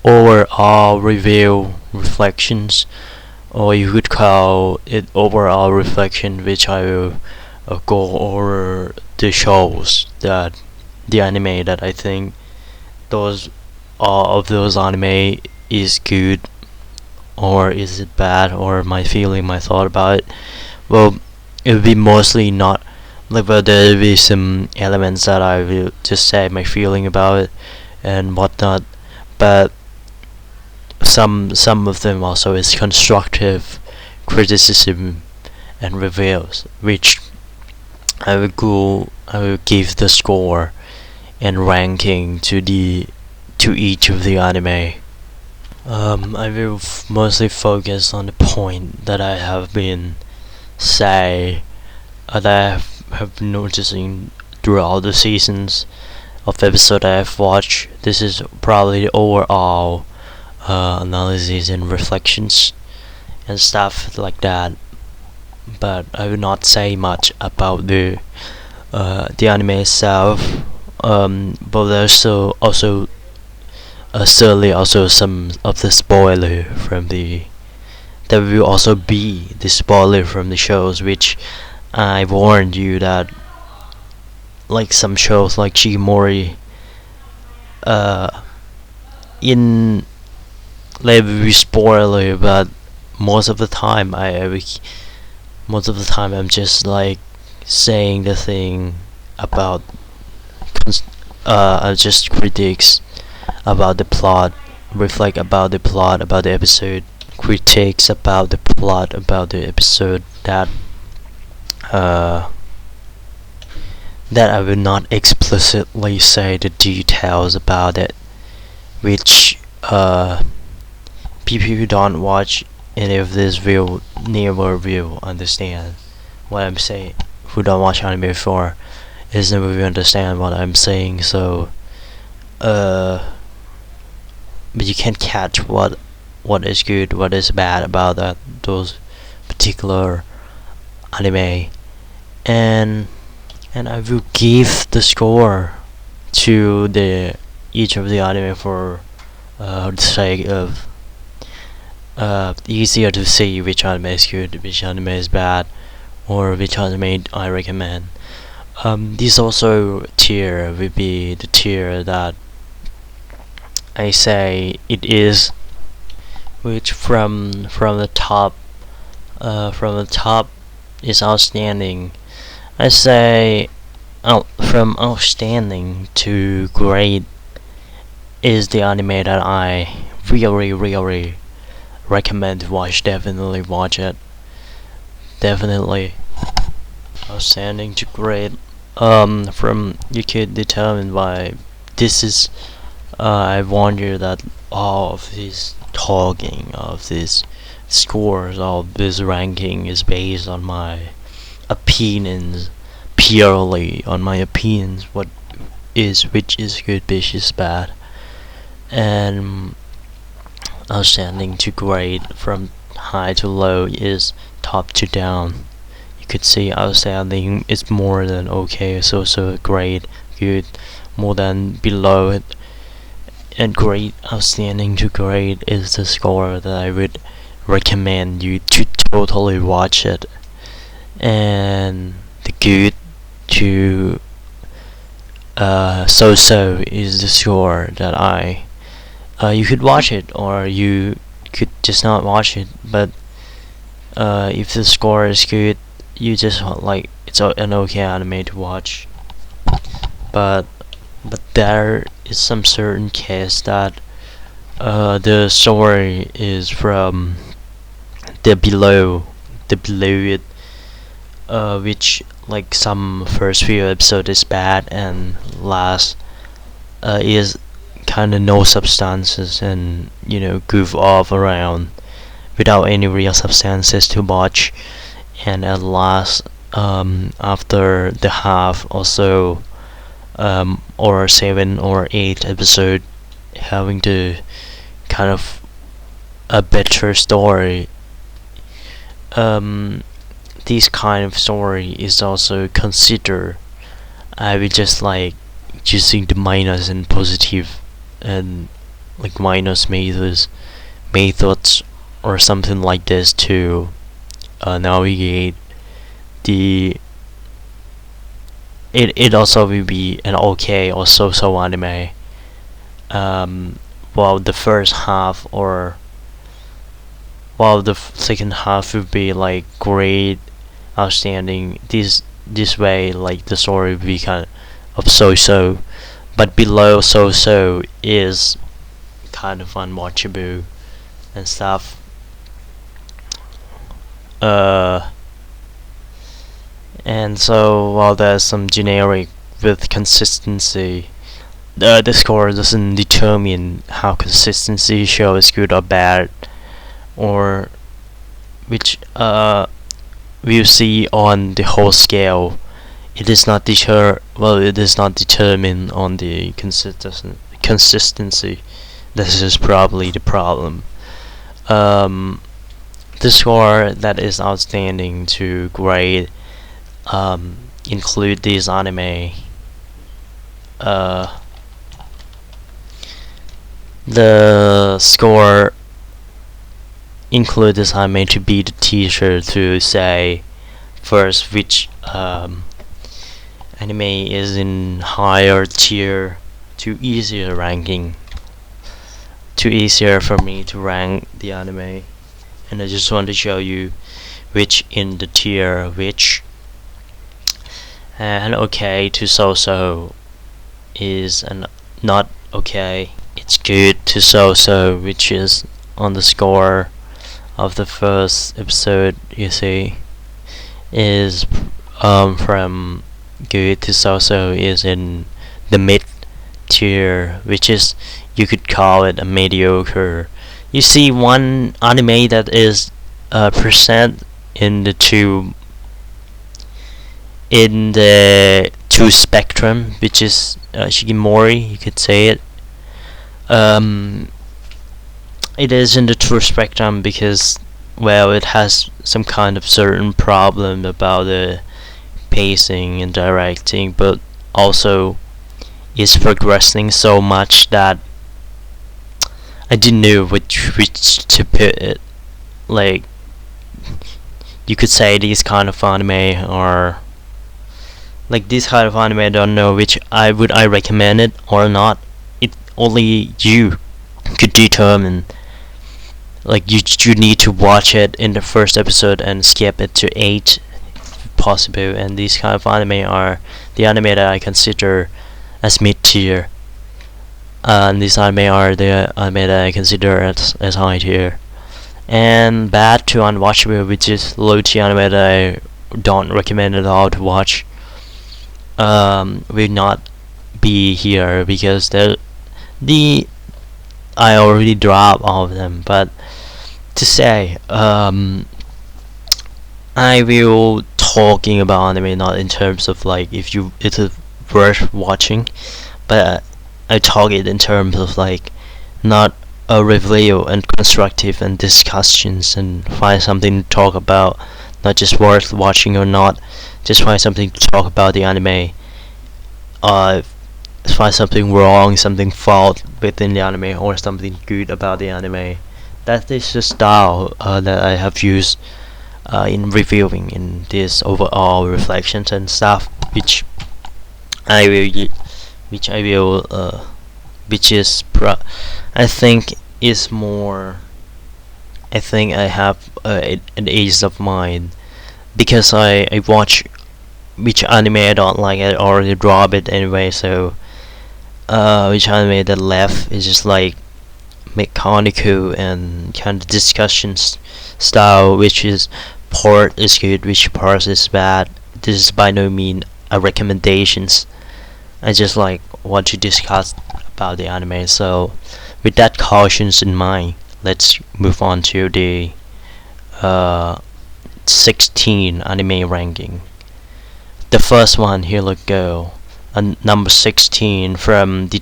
overall review reflections, or you could call it overall reflection, which I will go over the shows that the anime that I think those all of those anime is good, or is it bad, or my feeling, my thought about it. Well, it would be mostly not like, but there will be some elements that I will just say my feeling about it and whatnot. But some of them also is constructive criticism and reviews, which I will give the score and ranking to each of the anime. I will mostly focus on the point that I have been say that have been noticing throughout the seasons of episode I have watched. This is probably the overall analysis and reflections and stuff like that. But I will not say much about the anime itself. But there's also certainly also some of the spoiler from the there will also be the spoiler from the shows, which I warned you that like some shows like Shikimori in like we spoiler, but most of the time I'm just like saying the thing about just critiques about the plot, reflect about the plot about the episode, critiques about the plot about the episode uh that I will not explicitly say the details about it, which people who don't watch any of this will never will understand what I'm saying. Who don't watch anime before is never will understand what I'm saying. So, but you can catch what is good, what is bad about those particular anime, and I will give the score to the each of the anime for the sake of easier to see which anime is good, which anime is bad, or which anime I recommend. This also tier will be the tier that I say it is, which from the top is outstanding. I say from outstanding to great is the anime that I really recommend to watch. Definitely watch it. Definitely. Outstanding to great. From you could determine by this is. I wonder that all of this talking, of this scores, all of this ranking is based on my opinions, purely on my opinions. Which is good, which is bad, and outstanding to great from high to low is top to down. You could see outstanding is more than okay, so great, good, more than below it, and great. Outstanding to great is the score that I would recommend you to totally watch it, and the good to so is the score that I you could watch it, or you could just not watch it. But if the score is good, you just like it's an okay anime to watch. But there is some certain case that the story is from the below it, which like some first few episodes is bad, and last is kind of no substances, and goof off around without any real substances to watch, and at last after the half or so, or 7 or 8 episode having to kind of a better story. This kind of story is also considered, I will just like using the minus and positive, and like minus methods or something like this to navigate the. It also will be an okay or so anime. While the first half or while the second half would be like great, outstanding. This way, like the story would be kind of so, but below so is kind of unwatchable and stuff. And so while there's some generic with consistency, the score doesn't determine how consistency show is good or bad, or which we'll see on the whole scale. It is not it is not determined on the consistency. This is probably the problem. The score that is outstanding to great include these anime. The score include this anime to be the teacher to say first which anime is in higher tier to easier ranking, too easier for me to rank the anime, and I just want to show you which in the tier which. And okay to so is an not okay. It's good to so, which is on the score of the first episode. You see, is from good to so is in the mid tier, which is you could call it a mediocre. You see one anime that is percent in the two spectrum, which is Shikimori, you could say it. It is in the true spectrum because, well, it has some kind of certain problem about the pacing and directing, but also is progressing so much that I didn't know which to put it. Like, you could say these kind of anime are like this kind of anime. I don't know which I recommend it or not. It only you could determine. Like you need to watch it in the first episode and skip it to 8 if possible. And these kind of anime are the anime that I consider as mid tier. And these anime are the anime that I consider as high tier. And bad to unwatchable, which is low tier anime that I don't recommend at all to watch. Will not be here because I already dropped all of them. But to say, I will talking about anime not in terms of like if it's worth watching, but I talk it in terms of like not a review and constructive and discussions and find something to talk about, not just worth watching or not. Just find something to talk about the anime. Find something wrong, something fault within the anime, or something good about the anime. That is the style that I have used in reviewing in this overall reflections and stuff, which I will, I think is more. I think I have an ease of mind because I watch which anime I don't like. I already drop it anyway, so which anime that left is just like mechanical and kind of discussions style, which is part is good, which part is bad. This is by no means a recommendations. I just like want to discuss about the anime. So with that cautions in mind, let's move on to the 16 anime ranking. The first one, here we go. Number 16 from the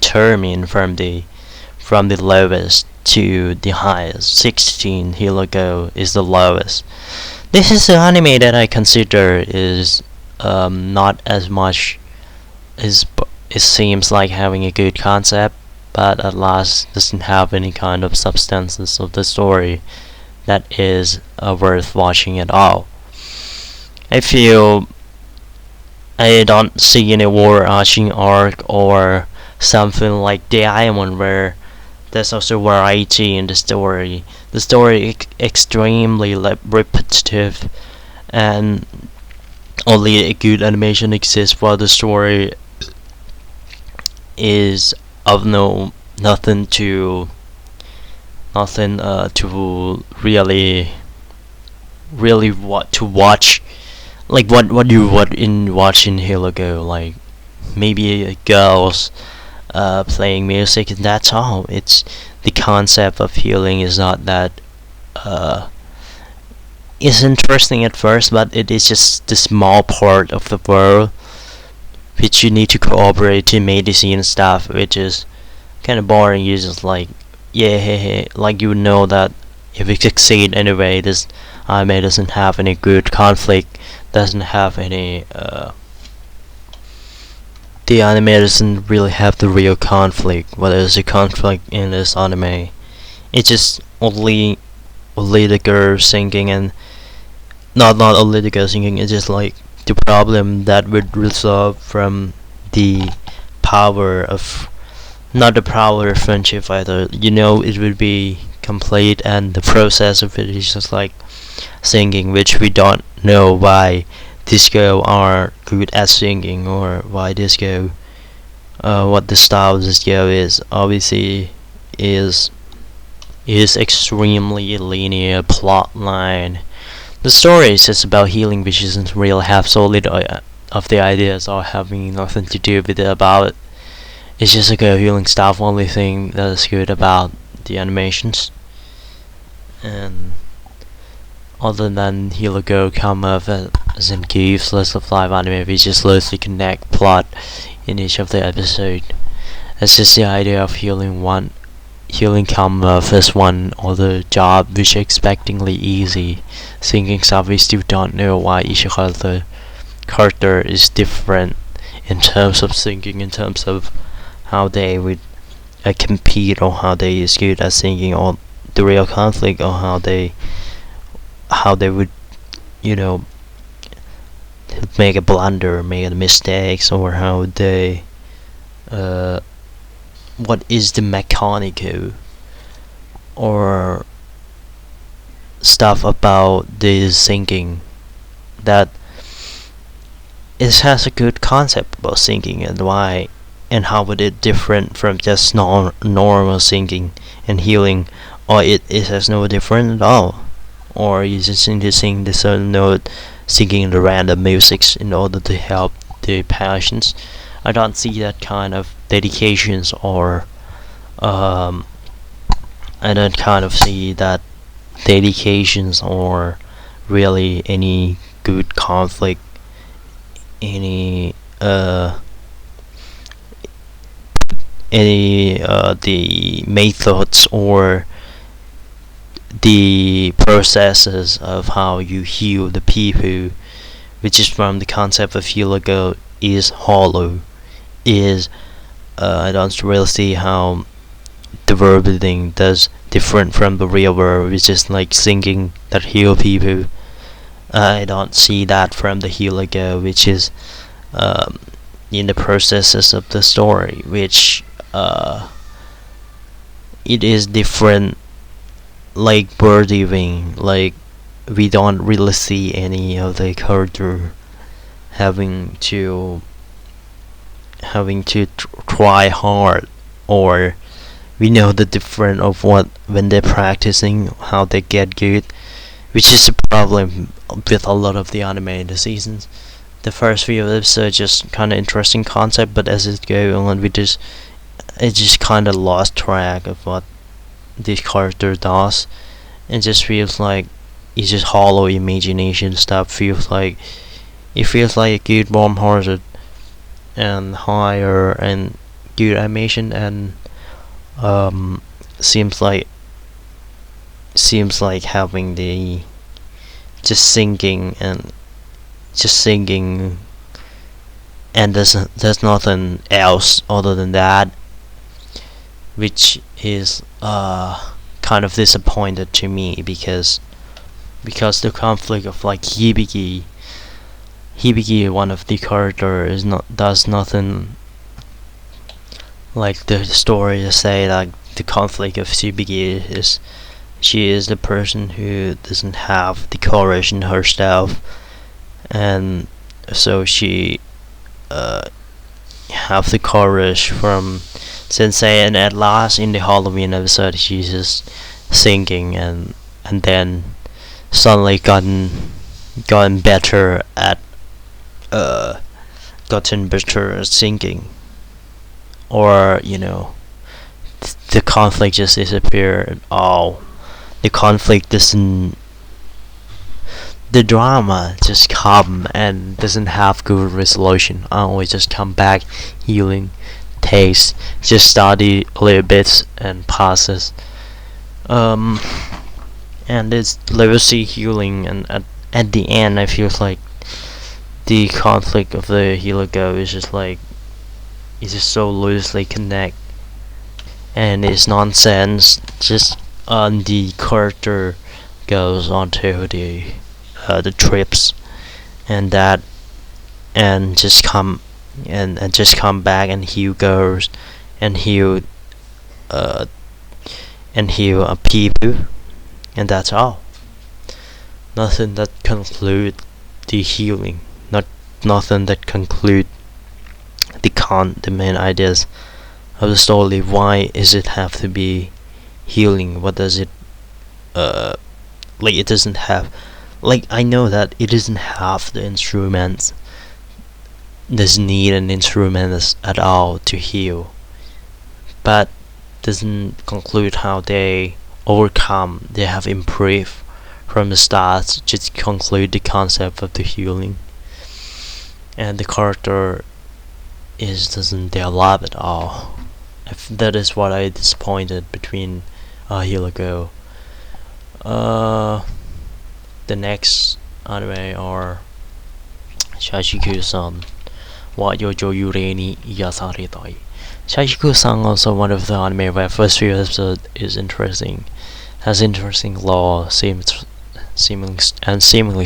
lowest to the highest. 16, here we go, is the lowest. This is an anime that I consider is not as much as it seems like having a good concept. but at last doesn't have any kind of substances of the story that is worth watching at all. I feel I don't see any overarching arc or something like the Island where there's also variety in the story. The story is extremely repetitive, and only a good animation exists while the story is of nothing to really what to watch, like what you would in watching Halo Go, like maybe girls playing music and that's all. It's the concept of healing is not that uh is interesting at first, but it is just the small part of the world which you need to cooperate to medicine stuff, which is kind of boring. You just like, yeah, hey, hey, like you know that if you succeed anyway, this anime doesn't have any good conflict, doesn't have any. The anime doesn't really have the real conflict. What is the conflict in this anime? It's just only the girl singing, and not only the girl singing. It's just like the problem that would resolve from the power of not the power of friendship either. You know, it would be complete, and the process of it is just like singing, which we don't know why disco are good at singing, or why disco, what the style of disco is. Obviously, is extremely linear plot line. The story is just about healing, which isn't really half solid of the ideas or having nothing to do with it about. It's just like a healing stuff. Only thing that is good about the animations, and other than Heal Go come up as in Gives list of live anime, we just loosely connect plot in each of the episode. It's just the idea of healing come up as one other job which is expectingly easy. Thinking stuff we still don't know why each other character is different in terms of thinking, in terms of how they would compete, or how they is good at singing, or the real conflict, or how they would, you know, make a blunder, make mistakes, or how they what is the mechanical or stuff about the singing that it has a good concept about singing, and why and how would it different from just normal singing and healing, or it has no different at all, or you just need to sing the certain note, singing the random musics in order to help the patients. I don't see that kind of dedications, or I don't kind of see that dedications, or really any good conflict, any the methods or the processes of how you heal the people, which is from the concept of heal ago, is hollow. Is I don't really see how the world building does different from the real world, which is like singing that heal people. I don't see that from the heal ago, which is in the processes of the story, which it is different, like bird living, like we don't really see any of the character having to try hard, or we know the difference of what when they're practicing, how they get good, which is a problem with a lot of the anime in the seasons. The first few episodes just kind of interesting concept, but as it goes on, it just kind of lost track of what this character does. It just feels like it's just hollow imagination stuff. It feels like a good warm-hearted and higher and good animation, and seems like having the just singing and there's nothing else other than that. which is kind of disappointed to me because the conflict of like Hibiki, one of the characters, is not does nothing like the story to say. Like the conflict of Hibiki is she is the person who doesn't have the courage in herself, and so she have the courage from Sensei, and at last in the Halloween episode she's just singing, and then suddenly gotten better at gotten better at singing, or the conflict just disappeared. Oh, the conflict doesn't the drama just come and doesn't have good resolution. I always just come back healing taste, just study a little bit and passes. um and it's legacy healing, and at the end I feel like the conflict of the Heligo is just like it's just so loosely connect, and it's nonsense. Just the character goes onto the trips, and that and just come and just come back, and heal goes and heal uh people, and that's all. Nothing that conclude the healing. Nothing that conclude the main ideas of the story. Why is it have to be healing? What does it like? It doesn't have, like, I know that it doesn't have the instruments. Doesn't need an instrument at all to heal, but doesn't conclude how they overcome. They have improved from the start. Just conclude the concept of the healing, and the character is doesn't develop at all. If that is what I disappointed between Heligo. The next anime are Shashiku-san wa Yojo Yure ni Yasaretai. Shashiku-san also one of the anime where first few episodes is interesting, has interesting lore, seemingly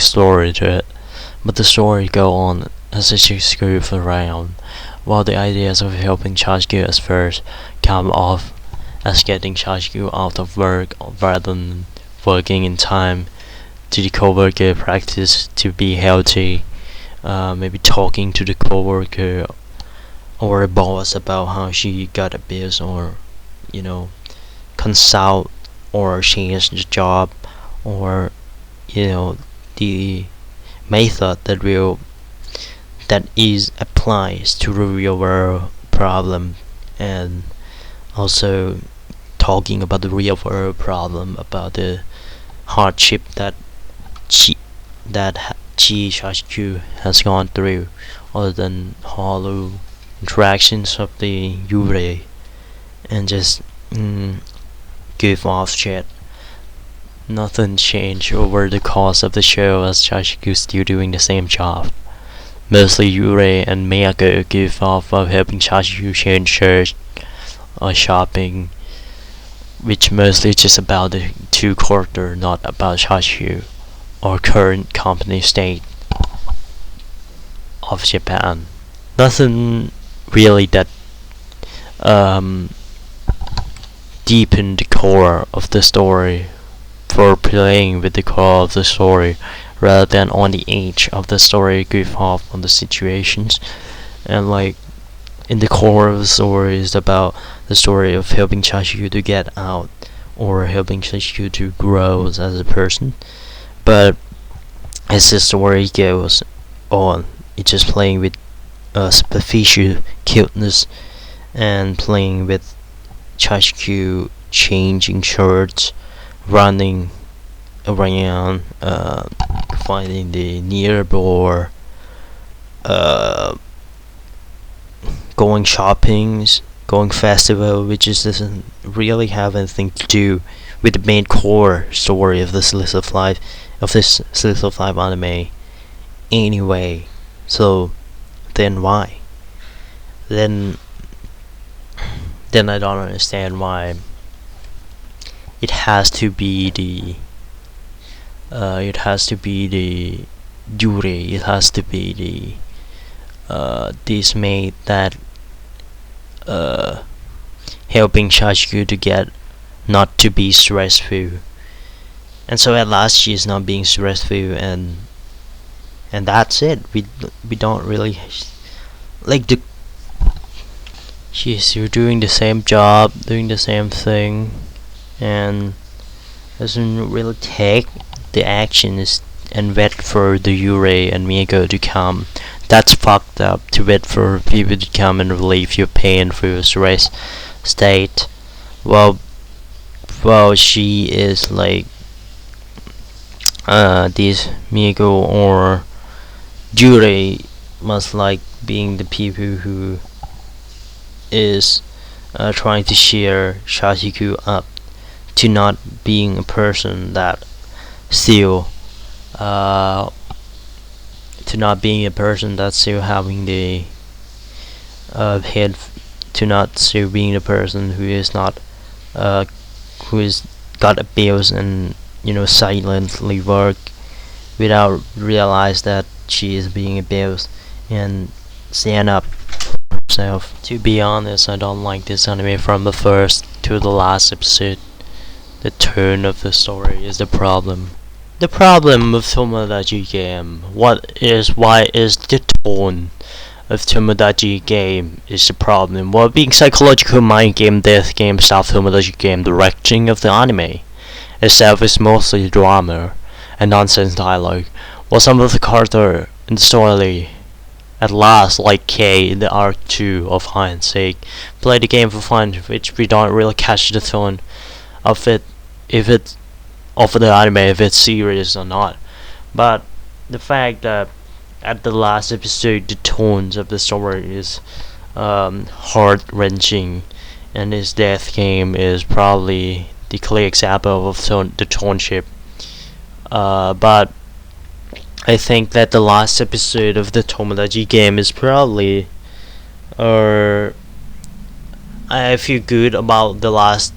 story to it, but the story go on as a screw around, while the ideas of helping Chashiku at first come off as getting Chashiku out of work rather than working in time to the coworker practice to be healthy, maybe talking to the coworker or a boss about how she got abused, or consult or change the job, or the method that is applies to the real world problem, and also talking about the real world problem, about the hardship that Shashiku has gone through, other than hollow interactions of the Yurei, and just give off shit. Nothing changed over the course of the show, as Shashiku still doing the same job. Mostly Yurei and Miyako give off of helping Shashiku change shirts or shopping, which mostly just about the two characters, not about Shashiku or current company state of Japan. Nothing really that deepened the core of the story for playing with the core of the story, rather than on the edge of the story give off on the situations. And like in the core of the story is about the story of helping Chashiku to get out, or helping Chashiku to grow as a person. But as the story goes on, it's just playing with superficial cuteness, and playing with Chashiku changing shirts, running around, finding the nearby, going shoppings, going festival, which just doesn't really have anything to do with the main core story of this Slice of Life, anime anyway. So then why? Then then I don't understand why it has to be the Yuri. It has to be this maid that helping Shashiku to get not to be stressful, and so at last she's not being stressful, and that's it. We don't really like the she's doing the same job, doing the same thing, and doesn't really take the actions and wait for the Yurei and Miyako to come. That's fucked up, to wait for people to come and relieve your pain for your stress state. Well, she is like this Miyako or Yurei must like being the people who is trying to cheer Shashiku up to not being a person that still to not being a person that's still having the head, to not still being a person who is not who is got abused and silently work without realize that she is being abused and stand up for herself. To be honest, I don't like this anime from the first to the last episode. The turn of the story is the problem. The problem with Tomodachi game, why is the tone of Tomodachi game is the problem? Well, being psychological mind game, death game, South Tomodachi game, directing of the anime itself is mostly drama and nonsense dialogue, while some of the character in the story at last, like K in the Arc 2 of Hide and Seek, play the game for fun, which we don't really catch the tone of it, if it's of the anime, if it's serious or not. But the fact that at the last episode the tones of the story is heart wrenching, and his death game is probably the clear example of the toneship. But I think that the last episode of the Tomodachi game is probably I feel good about the last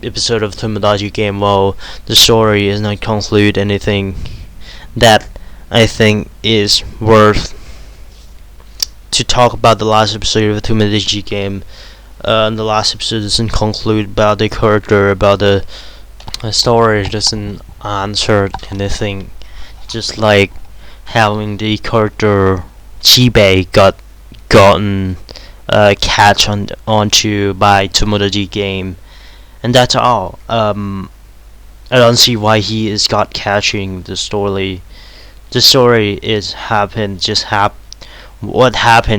episode of Tomodachi game. Well, the story is not conclude anything that I think is worth to talk about. The last episode of the Tomodachi game, the last episode doesn't conclude about the character, about the story doesn't answer anything, just like having the character Chibe gotten catch onto by Tomodachi game, and that's all. I don't see why he is got catching the story. The story is what happened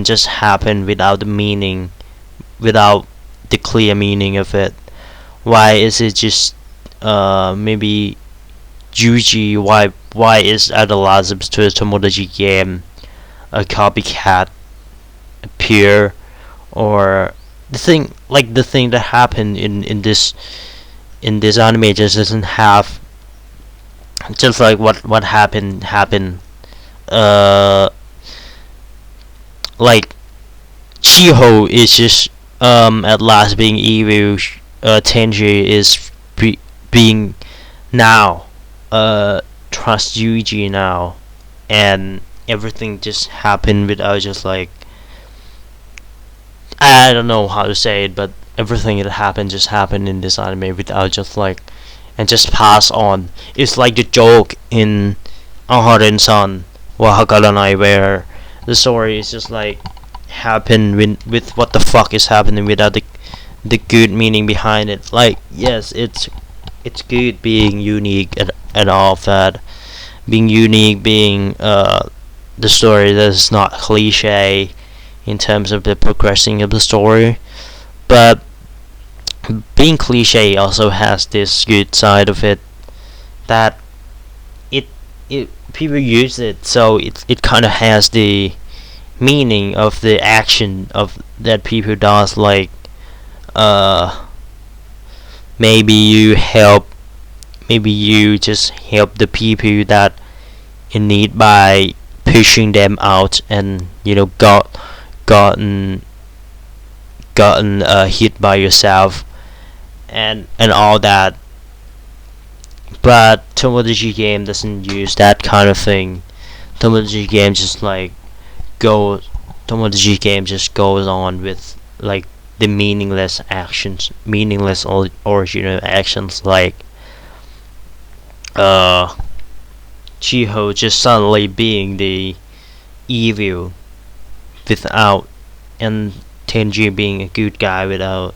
just happened without the meaning, without the clear meaning of it. Why is it just maybe Yuji? Why is at the last episode of Tomodachi game a copycat appear, or the thing that happened in this anime just doesn't have, just like what happened like Chiho is just at last being evil. Tenji is being now trust Yuji now, and everything just happened without just like, I don't know how to say it, but everything that happened just happened in this anime without just like, and just pass on. It's like the joke in Aharen-san wa Hakaranai, where the story is just like happen with what the fuck is happening without the good meaning behind it. Like, yes, it's good being unique and all of that, being unique, being the story that is not cliche in terms of the progressing of the story, but being cliche also has this good side of it, that it people use it, so it kind of has the meaning of the action of that people does, like maybe you just help the people that in need by pushing them out, and gotten gotten hit by yourself and all that. But Tomodachi game doesn't use that kind of thing. Tomodachi game just like go Tomodachi game just goes on with like the meaningless actions, meaningless original actions, like Chiho just suddenly being the evil without, and Tenji being a good guy without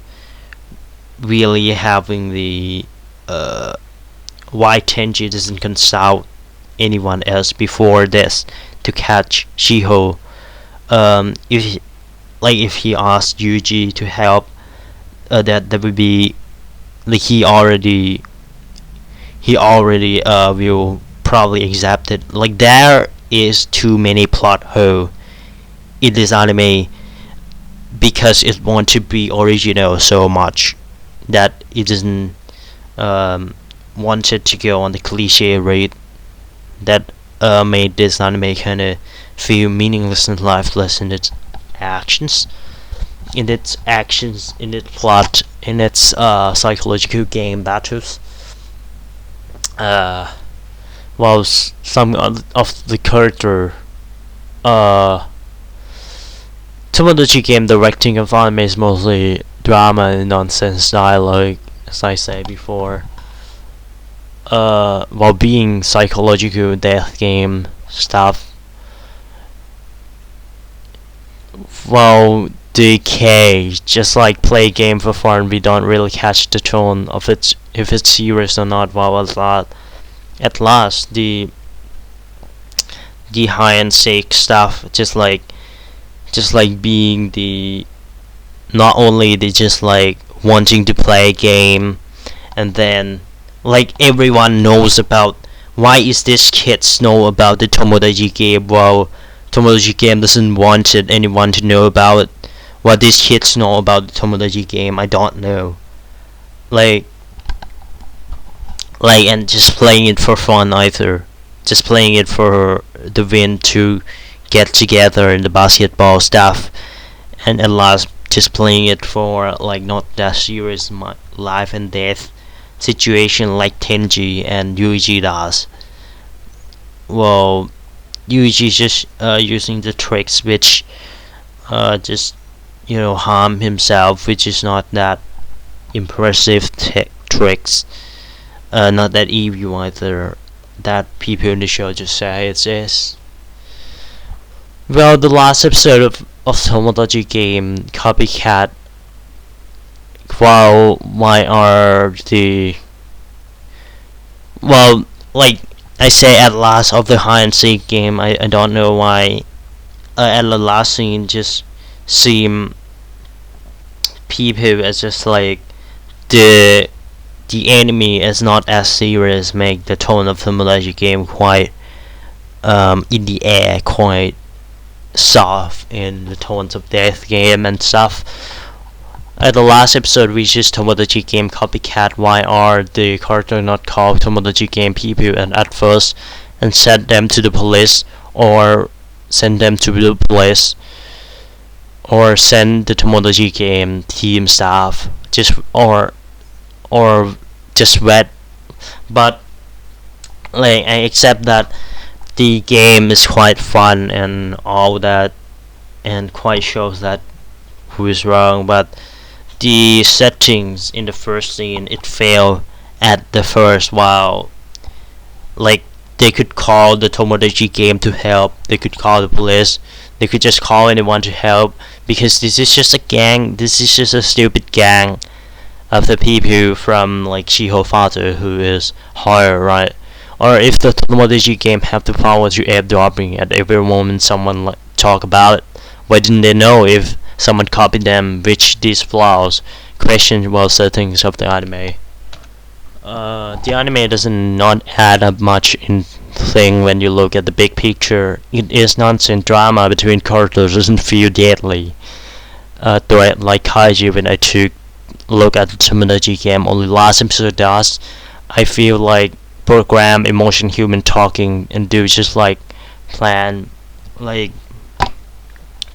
really having the why Tenji doesn't consult anyone else before this to catch Shiho. If he asked Yuji to help, that would be like he already will probably accept it. Like there is too many plot hole in this anime because it wants to be original so much that it doesn't wanted to go on the cliche rate that made this anime kind of feel meaningless and lifeless in its actions, in its plot, in its psychological game battles. While some of the character, Tomodachi game directing of anime is mostly drama and nonsense dialogue, as I said before. While being psychological death game stuff, while the K just like play a game for fun, we don't really catch the tone of it, if it's serious or not. While at last the high and seek stuff, just like being the, not only the just like wanting to play a game, and then like everyone knows about, why is this kids know about the Tomodachi game, while Tomodachi game doesn't want anyone to know about it. What these kids know about the Tomodachi game, I don't know. Like and just playing it for fun either, just playing it for the win to get together in the basketball stuff, and at last just playing it for like not that serious life and death situation like Tenji and Yuji does. Well, Yuji's just using the tricks which just harm himself, which is not that impressive tricks, not that evil either, that people in the show just say it is. Well, the last episode of Tomodachi game Copycat, while why are the, well, like I say at last of the hide and seek game, I don't know why at the last scene just seem people as just like the enemy is not as serious, make the tone of the Tomodachi game quite in the air, quite soft in the tones of death game and stuff. At the last episode, we just Tomodachi game Copycat. Why are the character not called Tomodachi game people and at first, and send them to the police, or send them to the police, or send the Tomodachi game team staff, just or just wet. But like I accept that the game is quite fun and all that, and quite shows that who is wrong, but the settings in the first scene, it failed at the first. While like they could call the Tomodachi game to help, they could call the police, they could just call anyone to help, because this is just a gang, this is just a stupid gang of the people from like Shiho father who is higher, right? Or if the Tomodachi game have the power to airdropping at every moment someone like talk about it, why didn't they know if someone copied them, which these flaws question well settings of the anime. The anime doesn't not add up much in thing when you look at the big picture. It is nonsense drama between characters, doesn't feel deadly threat like kaiju when I took look at the Tomodachi game. Only last episode does. I feel like program emotion human talking and do just like plan like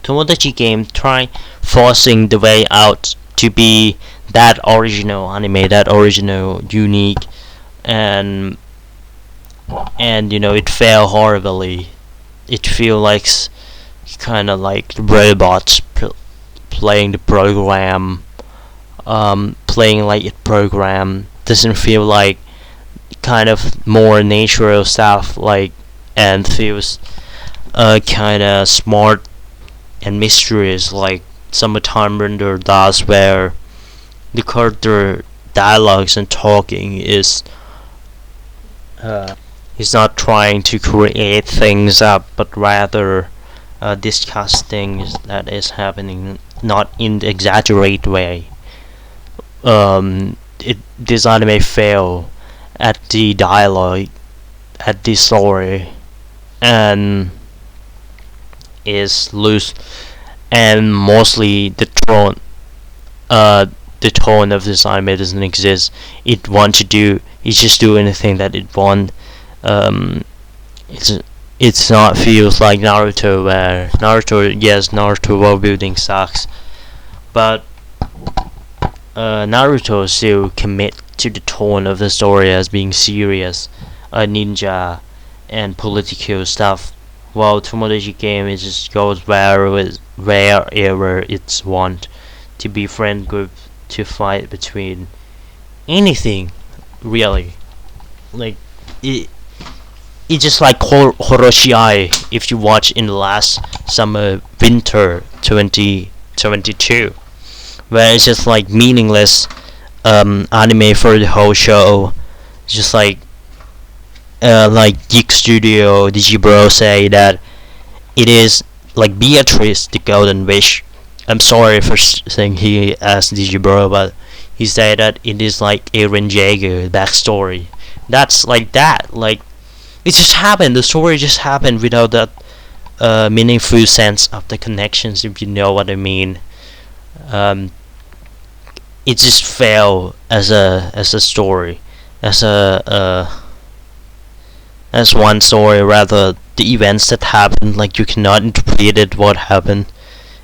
Tomodachi game try forcing the way out to be that original anime, that original, unique, and it failed horribly. It feel like kind of like robots playing the program, playing like it program. Doesn't feel like kind of more natural stuff, like, and feels kind of smart and mysterious, like Summertime Render does, where the character dialogues and talking is not trying to create things up, but rather discuss things that is happening, not in the exaggerate way. This anime fail at the dialogue, at the story, and is loose, and mostly uh the tone of this anime doesn't exist. It just do anything that it want. um it's not feels like Naruto, where Naruto world building sucks, but Naruto still commit to the tone of the story as being serious, ninja and political stuff, while Tomodachi game it just goes wherever it's want to be friend group, to fight between anything, really. Like, it it's just like Horoshiai if you watch in the last summer winter 2022, where it's just like meaningless anime for the whole show. Just like Geek Studio Digibro say that it is like Beatrice the Golden Wish. I'm sorry for saying he as Digibro, but he said that it is like Eren Jaeger backstory. That's like that. Like, it just happened. The story just happened without that meaningful sense of the connections, if you know what I mean. Um, it just failed as a story, as as one story. Rather, the events that happened, like, you cannot interpret it. What happened?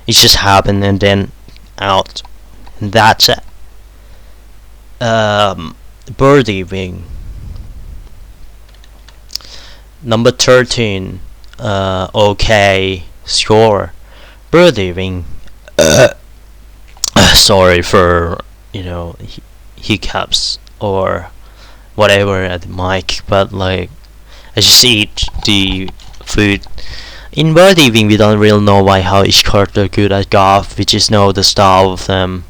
It just happened and then out. And that's it. Birdie Wing. Number 13. Okay. Score. Birdie Wing. Sorry for, hiccups or whatever at the mic, but like, I just eat the food. In Birdie Wing, we don't really know why how each character good at golf. We just know the style of them.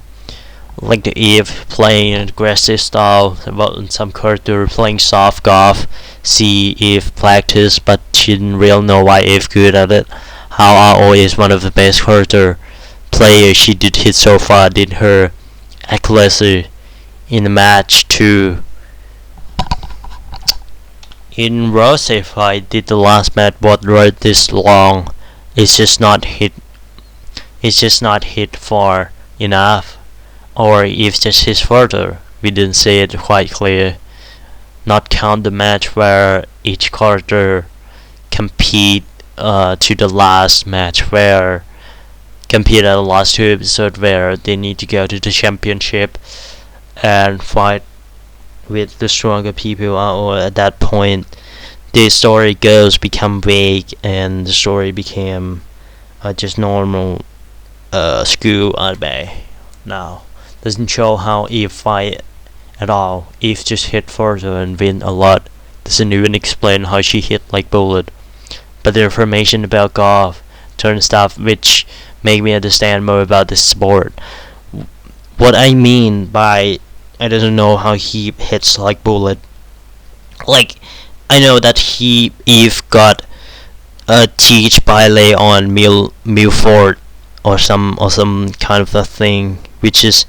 Like the Eve playing an aggressive style, about some character playing soft golf. See Eve practice, but she didn't really know why Eve good at it. How RO is one of the best character players she did hit so far. Did her accuracy in the match too. In Rose, if I did the last match what right this long, it's just not hit. It's just not hit far enough, or if just hit further. We didn't say it quite clear. Not count the match where each character compete to the last match, where compete at the last two episodes where they need to go to the championship and fight with the stronger people. Or at that point, the story goes become vague, and the story became just normal school anime. Now doesn't show how Eve fight at all. Eve just hit further and win a lot. Doesn't even explain how she hit like bullet. But the information about golf turn stuff which make me understand more about this sport. What I mean by I don't know how he hits like bullet. Like, I know that Eve got teach ballet on Milford or some kind of a thing, which is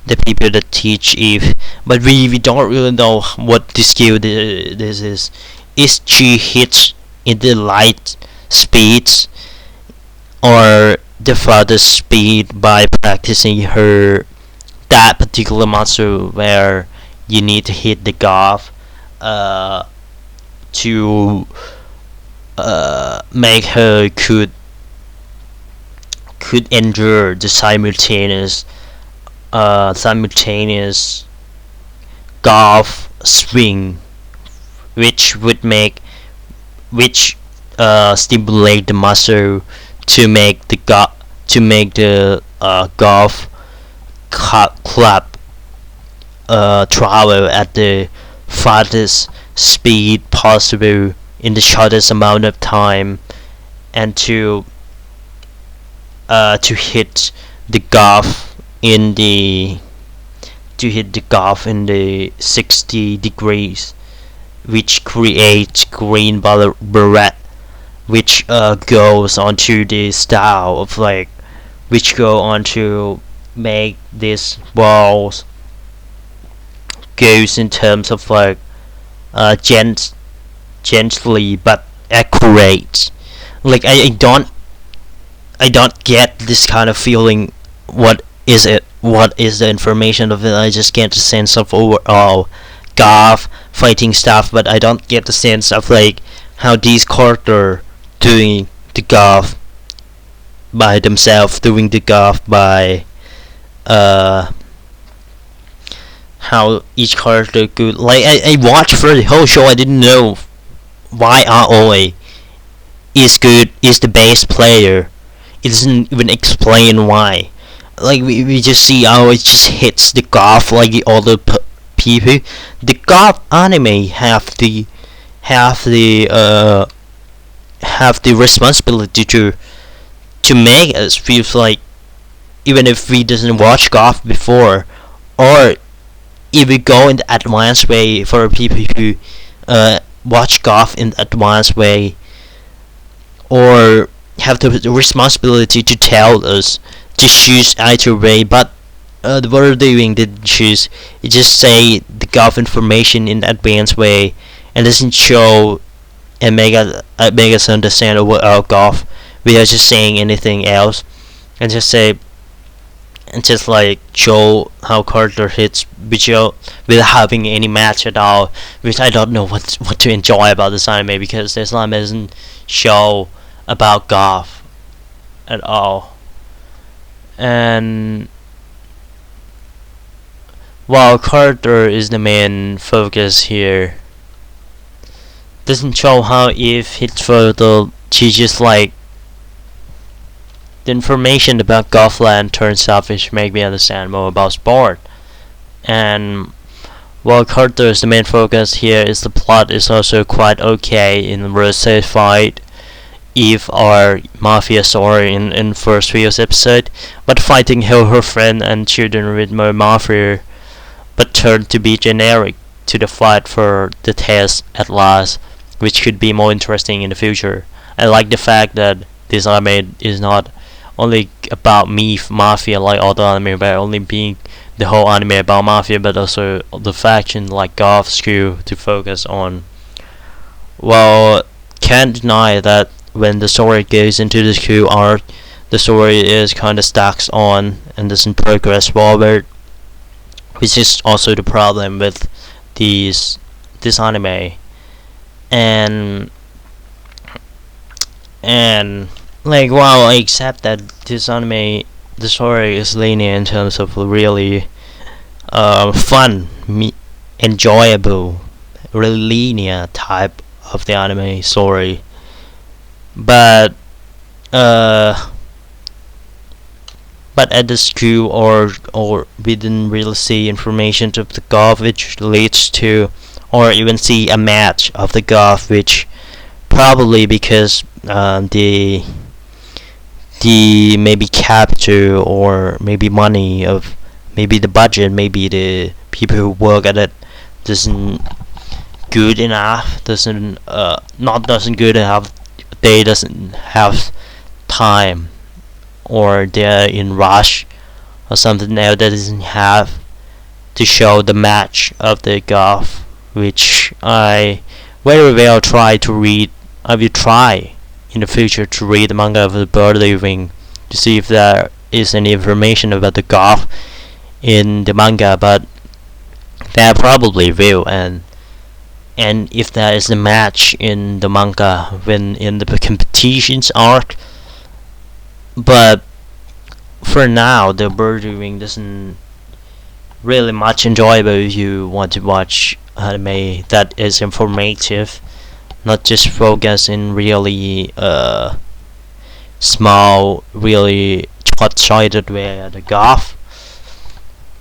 the people that teach Eve. But we don't really know what the skill this is. Is she hits in the light speeds or the farthest speed by practicing her that particular monster where you need to hit the golf to make her could could endure the simultaneous golf swing, which would make which stimulate the muscle to make the golf club travel at the fastest speed possible in the shortest amount of time, and to hit the golf in the 60 degrees, which creates green barrette, which goes onto the style of like, which go on to make these balls goes in terms of like gently but accurate. Like I don't get this kind of feeling. What is it? What is the information of it? I just get the sense of overall golf fighting stuff, but I don't get the sense of like how these characters doing the golf by themselves, doing the golf by how each character could like. I watched for the whole show. I didn't know why ROA is the bass player. It doesn't even explain why. Like we just see how it just hits the golf like the other people. The golf anime have the responsibility to make us feel like, even if we doesn't watch golf before, or if we go in the advanced way for people who watch golf in the advanced way, or have the responsibility to tell us to choose either way, but the World Doing didn't choose. It just say the golf information in advanced way and doesn't show and make us understand about golf without just saying anything else, and just say and just like show how Carter hits without having any match at all, which I don't know what to enjoy about this anime, because this anime doesn't show about golf at all. And while Carter is the main focus here, doesn't show how if hits further she just like the information about Golfland turns out, which make me understand more about sport. And while Carter is the main focus here, is the plot is also quite okay in the versus fight Eve or Mafia story in first few episode, but fighting her friend and children with more mafia, but turned to be generic to the fight for the test at last, which could be more interesting in the future. I like the fact that this anime is not only about mafia like other anime, but only being the whole anime about mafia, but also the faction like golf school to focus on. Well, can't deny that when the story goes into the school arc, the story is kinda stacks on and doesn't progress forward, which is also the problem with this anime. And like, while I accept that this anime, the story is linear in terms of really fun, enjoyable, really linear type of the anime story, but at the school or we didn't really see information of the golf, which leads to, or even see a match of the golf, which probably because the maybe capital or maybe money of maybe the budget, maybe the people who work at it doesn't good enough, doesn't good enough, they doesn't have time, or they're in rush or something else that doesn't have to show the match of the golf, which I very well try to read. I will try in the future to read the manga of the bird living to see if there is any information about the golf in the manga, but there probably will, and if there is a match in the manga when in the competitions arc, but for now, the bird viewing doesn't really much enjoyable if you want to watch anime that is informative, not just focus in really small, really short-sighted way at the golf.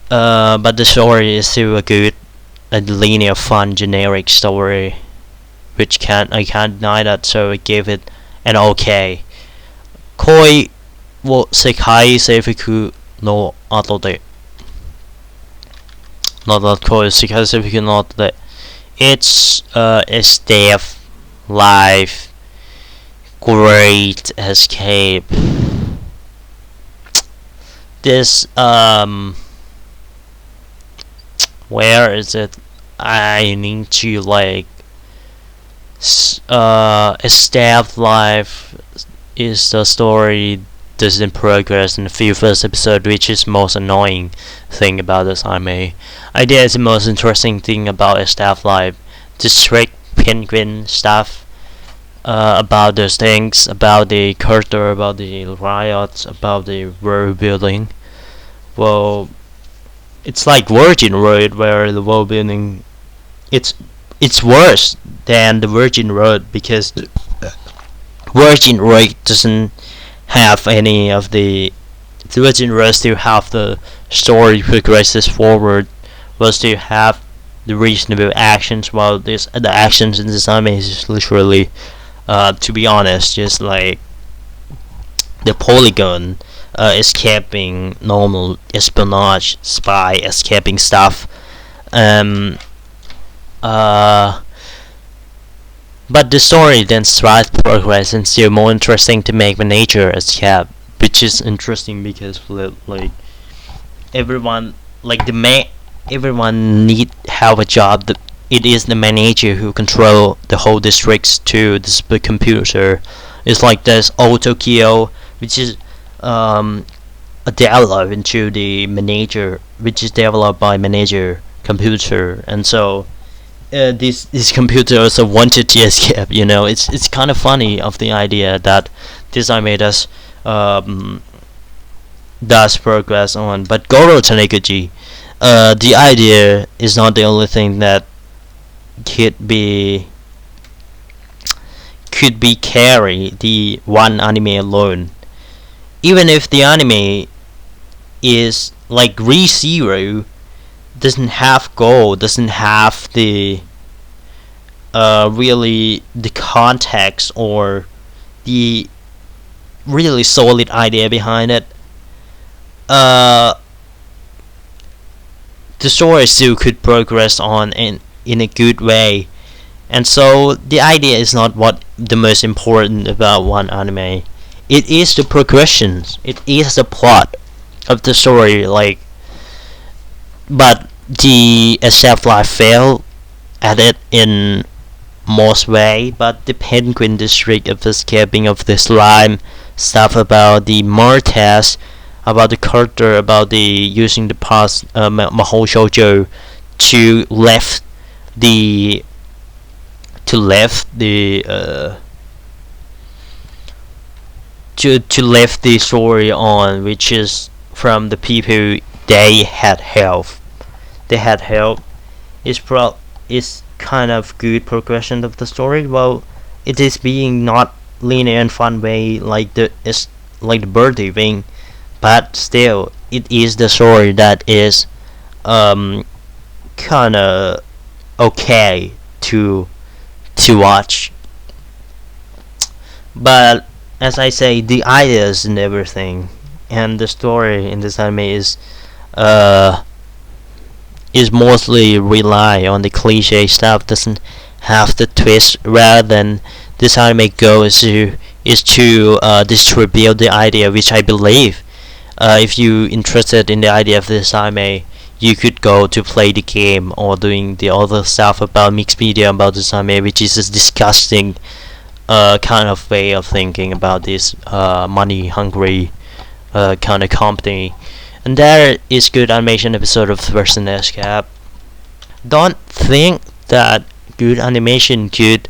But the story is still a good, a linear, fun, generic story, which I can't deny that. So I give it an okay. Koi wo sekai seifuku no ato de. Not that koi sekai seifuku no ato de. It's a staff life great escape. This where is it? I need to like a staff life is the story doesn't progress in the few first episode, which is most annoying thing about this anime. Idea is the most interesting thing about a staff life. The strict penguin stuff, about those things, about the culture, about the riots, about the world building. Well, it's like Virgin Road, where the world building it's worse than the Virgin Road, because Virgin Road doesn't have any of the Virgin Road still have the story progresses forward, will still have the reasonable actions, while the actions in this anime is literally to be honest, just like the polygon escaping normal espionage, spy escaping stuff. Um, uh, but the story then strives progress and still more interesting to make the nature escape, which is interesting because like everyone like the main everyone need have a job. It is the manager who control the whole districts to this big computer. It's like this old Tokyo, which is developed into the manager, which is developed by manager computer, and so this computer also wanted to escape. You know, it's kind of funny of the idea that this anime does progress on. But Goro Taniguchi, the idea is not the only thing that could be carry the one anime alone. Even if the anime is like ReZero, doesn't have goal, doesn't have the really the context or the really solid idea behind it, uh, the story still could progress on in a good way. And so the idea is not what the most important about one anime. It is the progressions. It is the plot of the story. Like, but the SF Life failed at it in most way. But the Penguin District of escaping of the slime stuff about the Mortas, about the culture, about the using the past Mahou Shoujo to left the to left the story on, which is from the people they had help is kind of good progression of the story. Well, it is being not linear and fun way like the birdie thing, but still it is the story that is kind of okay to watch. But as I say, the ideas and everything and the story in this anime is mostly rely on the cliche stuff, doesn't have the twist, rather than this anime goes to is to distribute the idea, which I believe if you interested in the idea of this anime, you could go to play the game or doing the other stuff about mixed media about this anime, which is a disgusting kind of way of thinking about this money hungry kind of company. And there is good animation episode of Version Escape. Don't think that good animation could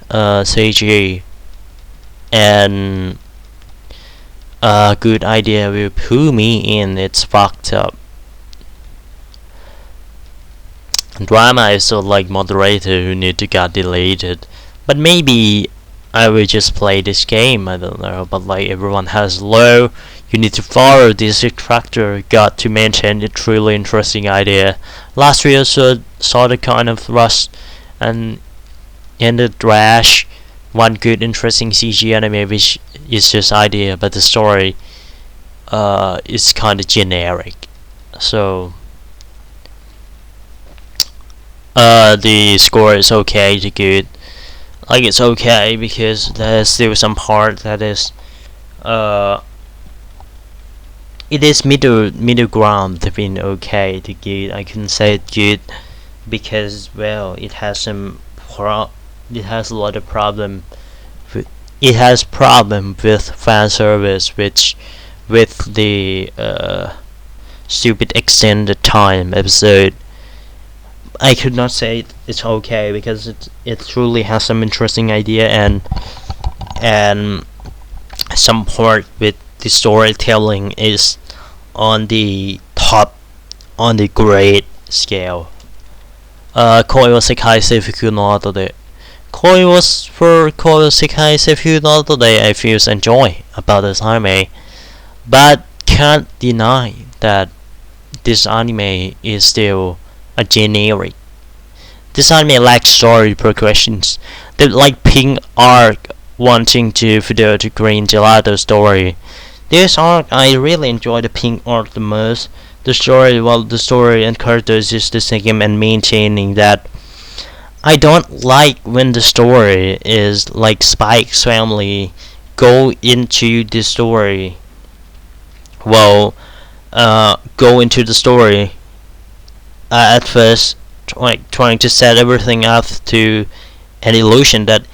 CG and a good idea will pull me in. It's fucked up. Drama is so like moderator who need to get deleted. But maybe I will just play this game, I don't know. But like everyone has low, you need to follow this structure, got to maintain a truly interesting idea. Last year saw the kind of rush and ended trash. One good interesting CG anime which is just idea, but the story is kind of generic. So the score is okay to good. Like it's okay because there's still some part that is it is middle ground between okay to good. I couldn't say it good because well it has it has a lot of problem it has problem with fan service, which with the stupid extended time episode. I could not say it's okay because it truly has some interesting idea and some part with the storytelling is on the top on the grade scale. 恋は世界征服の後で Koi was for Koi Sekai Sefu the day I feel enjoy about this anime, but can't deny that this anime is still a generic. This anime lacks story progressions. The like pink arc wanting to Fidel to green gelato story. This arc I really enjoy the pink arc the most. The story and characters is the same and maintaining that. I don't like when the story is like Spike's family go into the story. Well, go into the story at first, trying to set everything up to an illusion that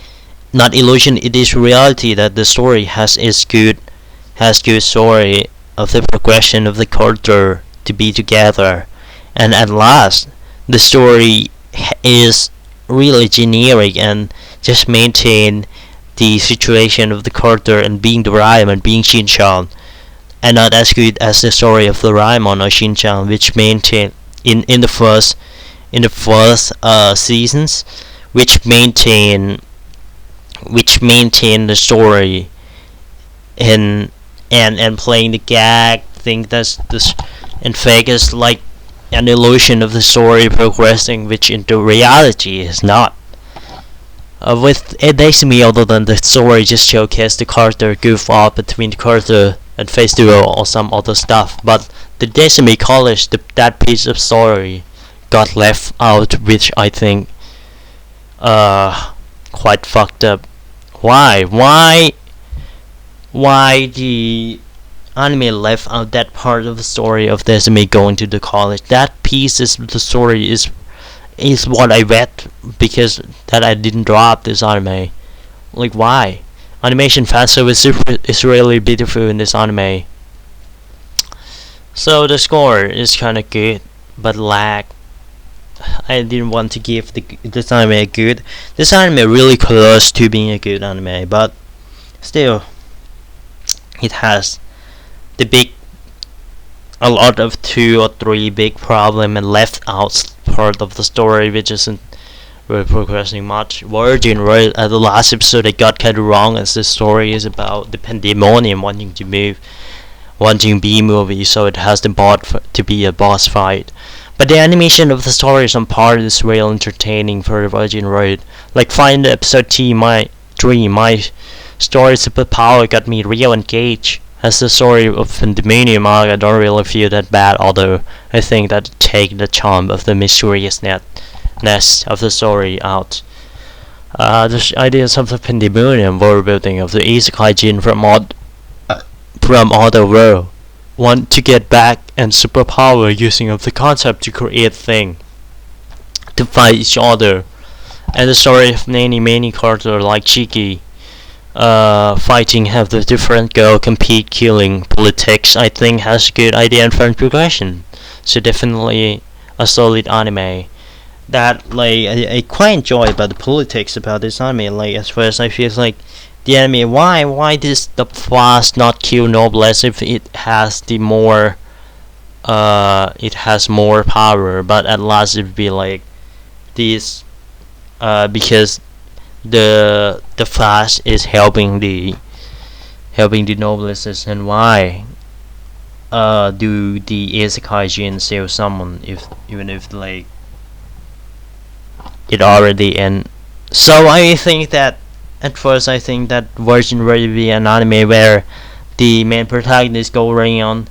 not illusion. It is reality that the story has good story of the progression of the character to be together, and at last the story is really generic and just maintain the situation of the character and being the Rhyme and being Shin-chan, and not as good as the story of the Raimon or Shin-chan, which maintain in the first seasons, which maintain the story and playing the gag thing that's this and fake is like an illusion of the story progressing, which into reality is not. With Decimi, other than the story just showcased the character goof off between the character and face duel or some other stuff, but the Decimi college, that piece of story got left out, which I think quite fucked up. Why the anime left out that part of the story of Decimi going to the college? That piece of the story is what I read, because that I didn't drop this anime. Like why? Animation fan service is really beautiful in this anime. So the score is kinda good, but lag. I didn't want to give this anime a good. This anime really close to being a good anime, but still, it has a lot of 2 or 3 big problem and left out part of the story, which isn't really progressing much. Virgin right at the last episode I got kind of wrong, as the story is about the pandemonium wanting B movie, so it has the to be a boss fight. But the animation of the story some part is real entertaining for Virgin Road. Like find episode 3 my story superpower got me real engaged. As the story of Pandemonium arc, I don't really feel that bad, although I think that take the charm of the mysteriousness of the story out. The ideas of the Pandemonium world building of the Isekai Jin from other world want to get back and superpower using of the concept to create thing to fight each other, and the story of many characters like Chiki fighting have the different girl compete killing politics, I think has good idea and fun progression. So definitely a solid anime. that like I quite enjoy about the politics about this anime. Like as first I feel like the anime, why does the fast not kill noblesse if it has the more it has more power, but at last it would be like this because the fast is helping the noblesse, and why do the isekai genes save someone if even if like it already end. So I think that at first I think that version would be an anime where the main protagonist go around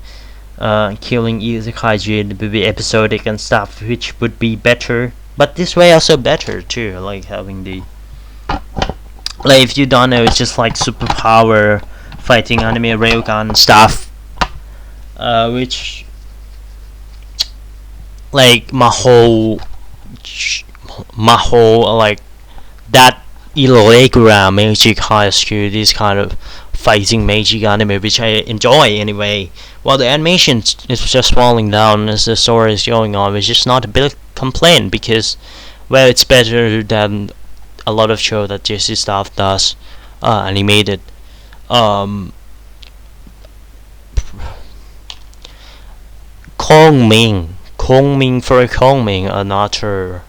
killing isekai gene would be episodic and stuff, which would be better. But this way also better too, like having the like if you don't know, it's just like superpower fighting anime railgun stuff, which like my whole like that irregular magic high school, this kind of fighting magic anime which I enjoy anyway. While the animation is just falling down as the story is going on, which is not a big complaint because well it's better than a lot of show that JC stuff does animated. Um, Kongming, another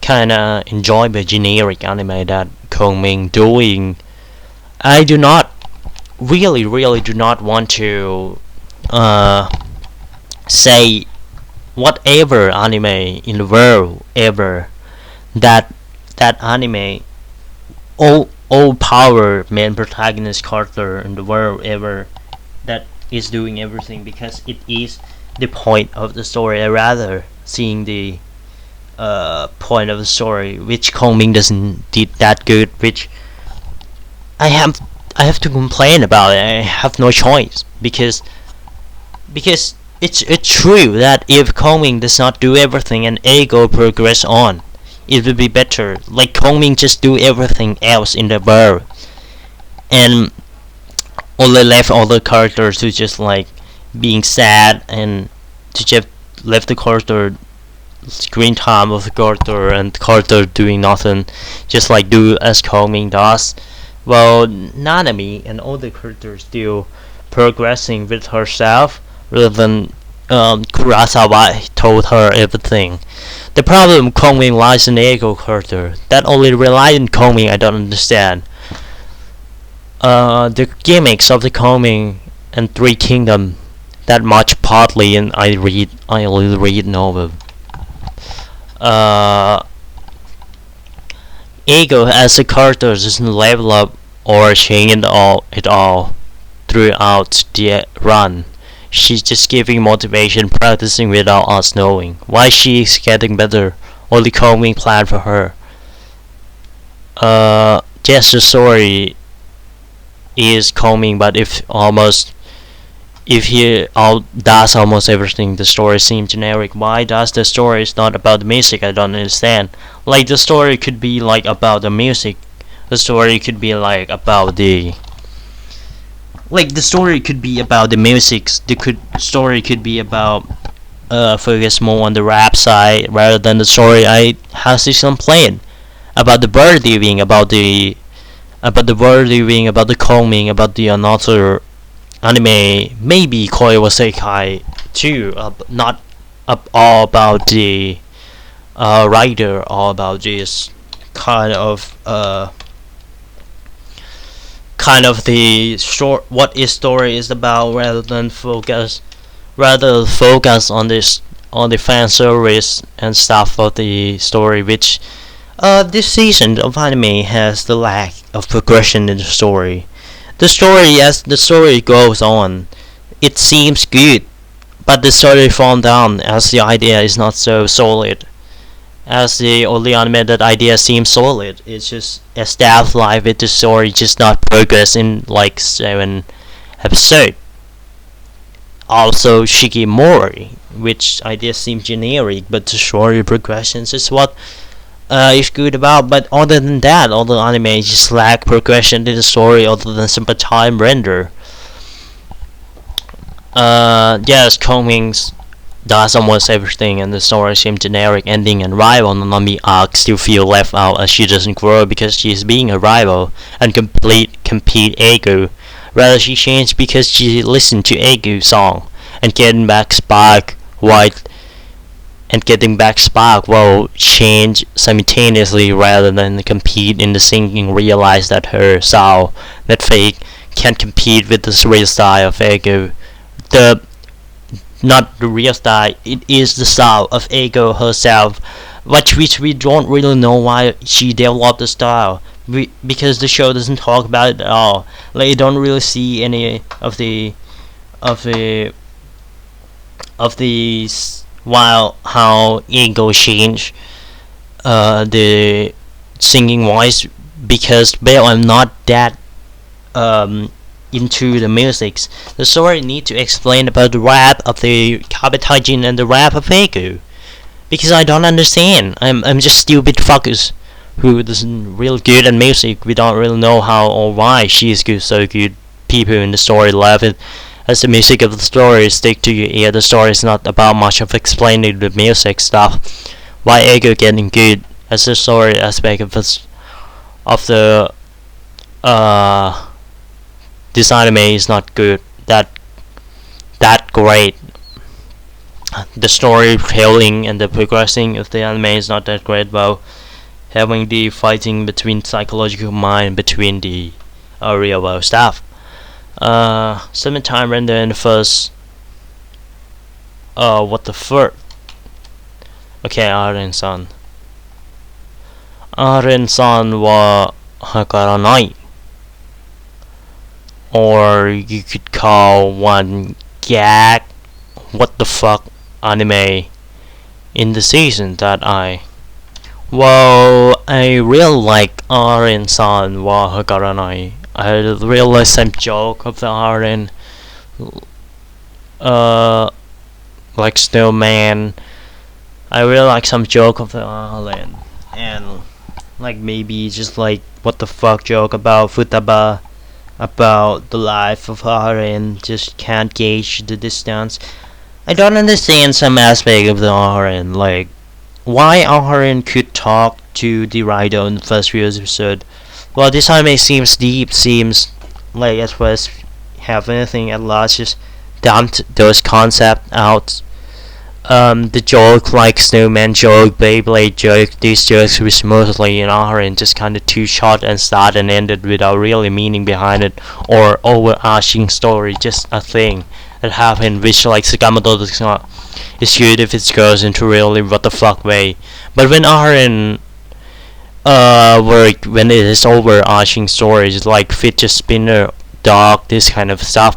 kinda enjoyable generic anime that Kongming doing. I do not really do not want to say whatever anime in the world ever that anime all power main protagonist character in the world ever that is doing everything, because it is the point of the story. I rather seeing the point of the story, which Kongming doesn't did that good, which I have to complain about it. I have no choice because it's true that if Kongming does not do everything and Ego progress on, it would be better. Like Kongming just do everything else in the world, and only left all the characters to just like being sad, and to just left the character screen time of the character and the character doing nothing, just like do as Kongming does. Well, Nanami and all the characters still progressing with herself rather than Kurosawa told her everything. The problem with Kongming lies in the ego character that only relied on Kongming. I don't understand. The gimmicks of the Kongming and Three Kingdom that much partly, and I only read novel. Ego as a character doesn't level up or change at all throughout the run. She's just giving motivation, practicing without us knowing. Why she is getting better, only Kongming plan for her. Yes, the story is Kongming, but if he does almost everything, the story seems generic. Why does the story is not about the music? I don't understand. Like the story could be like about the music. The story could be like about the story could be about the music. Story could be about focus more on the rap side rather than the story. I have to complain about the bird living, about the bird living, about the Kongming, about the another anime, maybe Koi was Sekai too, not all about the writer, all about this kind of the short what is story is about, rather focus on this on the fan service and stuff of the story, which this season of anime has the lack of progression in the story. The story, as the story goes on, it seems good, but the story falls down as the idea is not so solid. As the only anime that idea seems solid, it's just a staff life with the story just not progress in like 7 episodes. Also, Shikimori, which idea seems generic, but the story progressions is what is good about. But other than that, all the anime just lack progression in the story other than simple time render. Yes, Kongming's does almost everything, and the story seems generic, ending and rival Nanami arc still feel left out as she doesn't grow because she is being a rival and compete Ego. Rather, she changed because she listened to Ego's song and getting back spark will change simultaneously rather than compete in the singing. Realize that her style, that fake, can't compete with the real style of Ego. The Not the real style, it is the style of Ego herself, which we don't really know why she developed the style. Because the show doesn't talk about it at all. Like, you don't really see any of the of these while how Ego changed the singing voice, because well, I'm not that into the musics. The story need to explain about the rap of the Kabatajin and the rap of Ego, because I don't understand. I'm just stupid fuckers who doesn't really good at music. We don't really know how or why she is good, so good. People in the story love it. As the music of the story stick to your ear, the story is not about much of explaining the music stuff. Why Ego getting good as the story aspect of the this anime is not good. That great. The storytelling and the progressing of the anime is not that great. Well, having the fighting between psychological mind between the real world stuff. Time render in the first. What the fuck? Okay, Aren-san. Aren-san wa hakaranai. Or you could call one gag. What the fuck anime in the season that I. Well, I really like Aren-san wa hakaranai. I really like some joke of the Aren. Like Snowman. I really like some joke of the Aren. And like maybe just like what the fuck joke about Futaba, about the life of Aren, just can't gauge the distance. I don't understand some aspect of the Aren, like why Aren could talk to the Raido in the first few episode. Well, this anime seems deep, seems like at first have anything, at last just dumped those concepts out. The joke like Snowman joke, Beyblade joke, these jokes were smoothly in Aren just kinda too short and started and ended without really meaning behind it or overarching story, just a thing that happened, which like Sakamoto does not. It's good if it goes into really what the fuck way. But when Aren work, when it is overarching stories like fidget spinner, dog, this kind of stuff,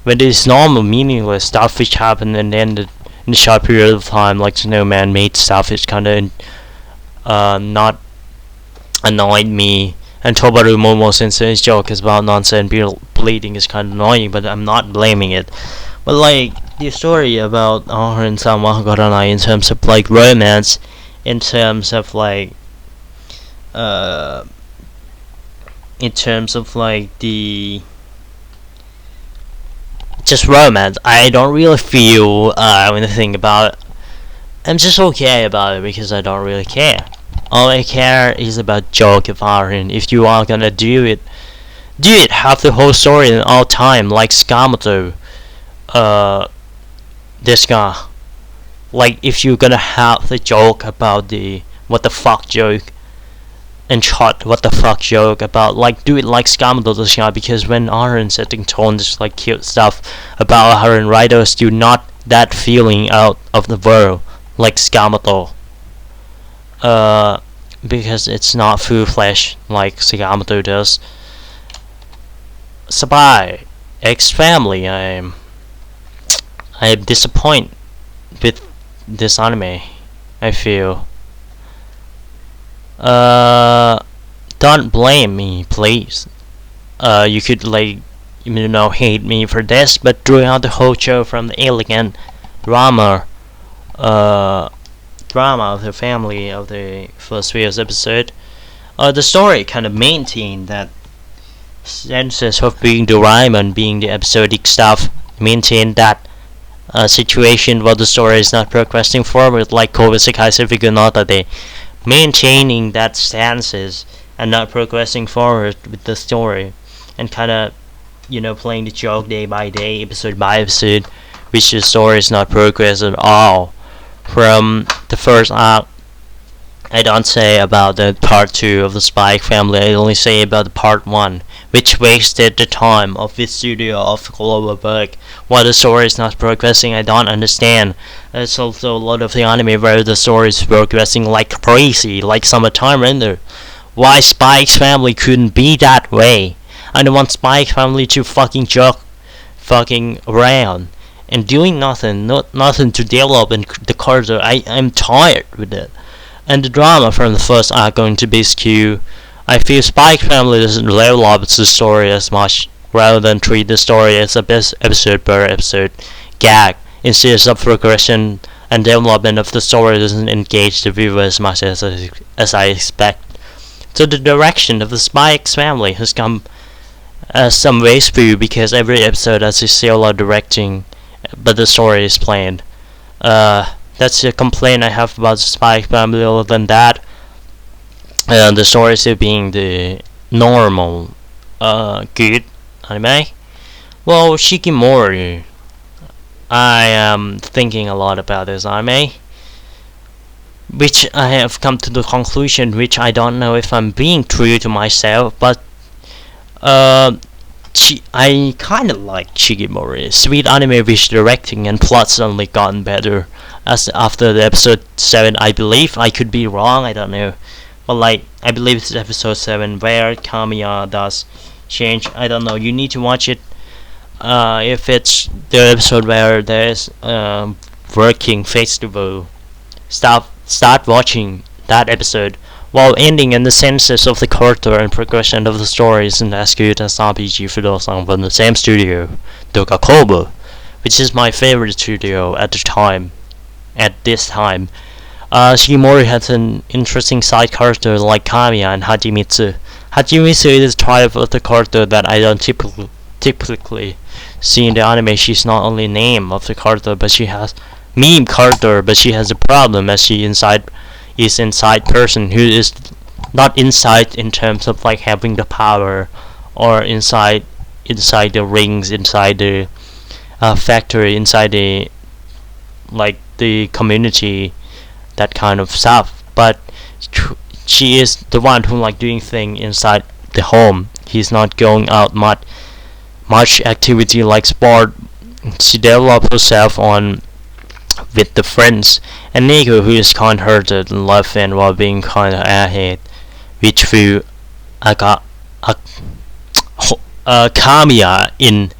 when it is normal meaningless stuff which happened and ended in a short period of time, like Snowman made stuff, it's kinda not annoyed me. And Tobaru Momo, since his joke is about nonsense bleeding, is kinda annoying, but I'm not blaming it. But like the story about Aren Sama Garanai in terms of like romance, in terms of like in terms of like the just romance, I don't really feel anything about it. I'm just okay about it because I don't really care. All I care is about joke of Aren. If you are gonna do it, have the whole story in all time, like Sakamoto, this guy. Like if you're gonna have the joke about the what the fuck joke, and shot what the fuck joke about, like do it like Sakamoto this guy, because when Aren setting tone just like cute stuff about Aren writers do not that feeling out of the world like Sakamoto. Because it's not full flesh like Sakamoto does. Sabai X family, I'm disappointed with this anime. I feel. Don't blame me, please. You could like, hate me for this, but throughout the whole show, from the elegant drama of the family of the first few episode, the story kind of maintained that senses of being the rhyme and being the episodic stuff, maintained that situation where the story is not progressing forward, like Kobasekai Figurinota, they maintaining that stances and not progressing forward with the story, and kind of playing the joke day by day, episode by episode, which the story is not progress at all. From the first arc, I don't say about the part 2 of the Spike family, I only say about the part 1, which wasted the time of the studio of Global Berg. Why the story is not progressing, I don't understand. There's also a lot of the anime where the story is progressing like crazy, like Summertime Render. Why Spike's family couldn't be that way? I don't want Spike's family to fucking joke fucking around and doing nothing, nothing to develop in the character. I'm tired with it. And the drama from the first arc going to be skewed. I feel Spike family doesn't level up the story as much, rather than treat the story as a best episode per episode gag. Instead of progression and development of the story doesn't engage the viewer as much as I expect. So the direction of the Spike's family has come some ways through, because every episode has a solo directing, but the story is planned. That's a complaint I have about the Spy Family. Other than that, the story still being the normal, good anime. Well, Shikimori, I am thinking a lot about this anime, which I have come to the conclusion, which I don't know if I'm being true to myself, but I kind of like Shikimori. Sweet anime which directing and plot suddenly gotten better as after the episode 7, I believe. I could be wrong, I don't know, but like I believe it's episode 7 where Kamiya does change. I don't know, you need to watch it. If it's the episode where there's working festival, start watching that episode. While ending in the senses of the character and progression of the story isn't as good as RPG Fiddle-san from the same studio, Dogakobo, which is my favorite studio at this time. Shikimori has an interesting side character like Kamiya and Hajimitsu. Hajimitsu is the type of the character that I don't typically see in the anime. She's not only name of the character, but she has meme character, but she has a problem as she is inside person who is not inside in terms of like having the power, or inside the rings, inside the factory, inside the like the community, that kind of stuff, but she is the one who like doing thing inside the home. He's not going out much activity like sport. She developed herself on with the friends, and Nico, who is kind-hearted and love and while being kind of ahead, which through Kamiya in.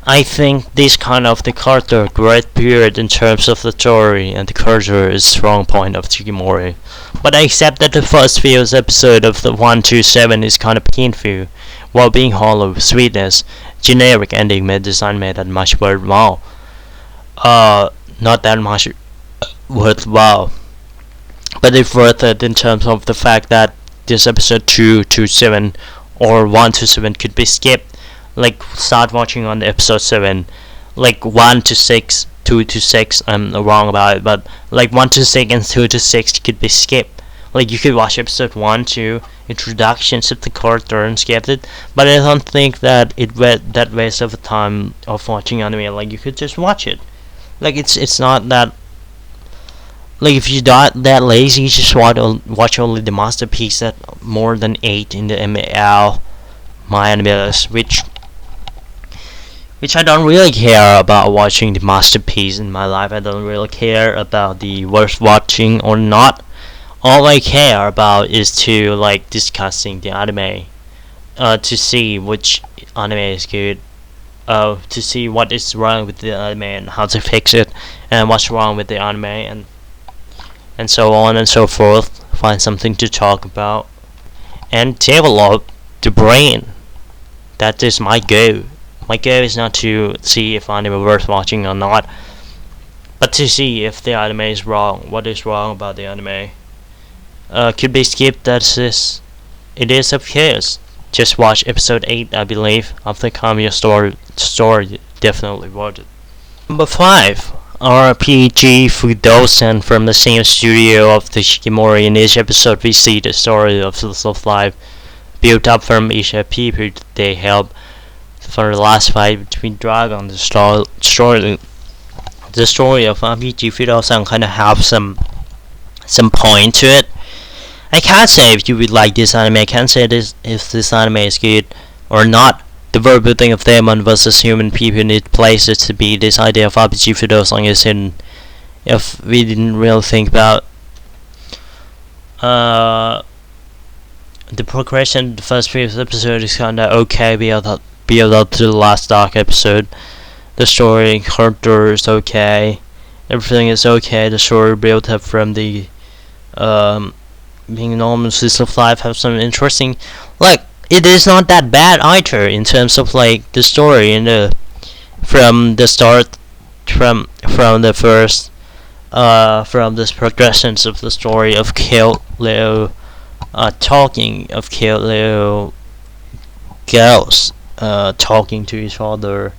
I think this kind of the character great period in terms of the story and the character is strong point of Shikimori. But I accept that the first few episode of the 127 is kind of painful, while being hollow sweetness. Generic ending made design made that much worthwhile. Not that much worthwhile, but it's worth it in terms of the fact that this episode 227 or 127 could be skipped. Like start watching on the episode 7, like 1 to 6, 2 to 6. I'm wrong about it, but like 1 to 6 and 2 to 6 could be skipped. Like you could watch episode 1 to introductions of the character and skip it. But I don't think that that waste of time of watching anime. Like you could just watch it. Like it's not that. Like if you're not that lazy, just watch only the masterpiece that more than 8 in the ML my animes, which I don't really care about watching the masterpiece in my life. I don't really care about the worth watching or not. All I care about is to like discussing the anime, to see which anime is good, to see what is wrong with the anime and how to fix it, and what's wrong with the anime, and so on and so forth. Find something to talk about and develop the brain. That is my goal. My goal is not to see if anime is worth watching or not, but to see if the anime is wrong. What is wrong about the anime? Could be skipped. It is of course. Just watch episode 8, I believe, of the Kamiya story. Definitely worth it. Number 5. RPG Fudosan from the same studio of the Shikimori. In each episode we see the story of the life built up from each people they help for the last fight between Dragon. The story of RPG Fudosan kind of have some point to it. I can't say if you would like this anime. I can't say this if this anime is good or not. The world building of demon versus human people need places to be. This idea of RPG for those long is in. If we didn't really think about the progression, the first few episodes is kinda okay. Build up to the last dark episode. The story character is okay. Everything is okay. The story built up from the being normal system of life have some interesting, like, it is not that bad either in terms of like the story and from the start, from the first from the progressions of the story of Kill Leo talking, of Kill Leo girls talking to each other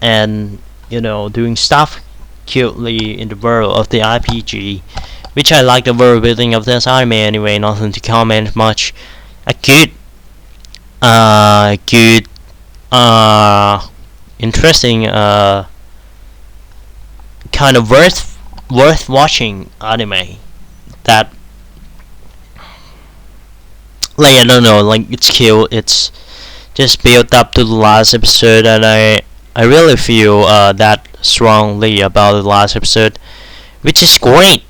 and doing stuff cutely in the world of the RPG, which I like the world building of this anime anyway. Nothing to comment much. A good, interesting, kind of worth watching anime. That, like, I don't know, like, it's cute. It's just built up to the last episode, and I really feel that strongly about the last episode, which is great.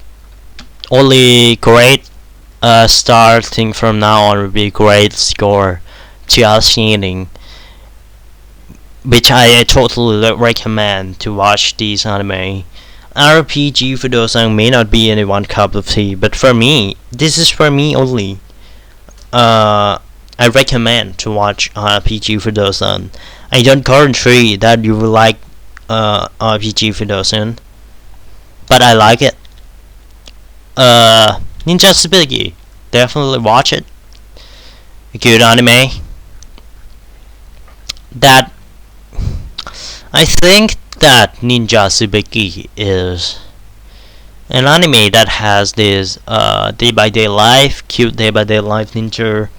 Only great. Starting from now on will be great score to outstanding, which I totally recommend to watch these anime. RPG for those may not be anyone's cup of tea, but for me, this is for me only. I recommend to watch RPG for those. I don't guarantee that you will like RPG for those, but I like it. Ninja-Ke, definitely watch it. A good anime. That I think that Ninja-Ke is an anime that has this day by day life, cute day by day life ninja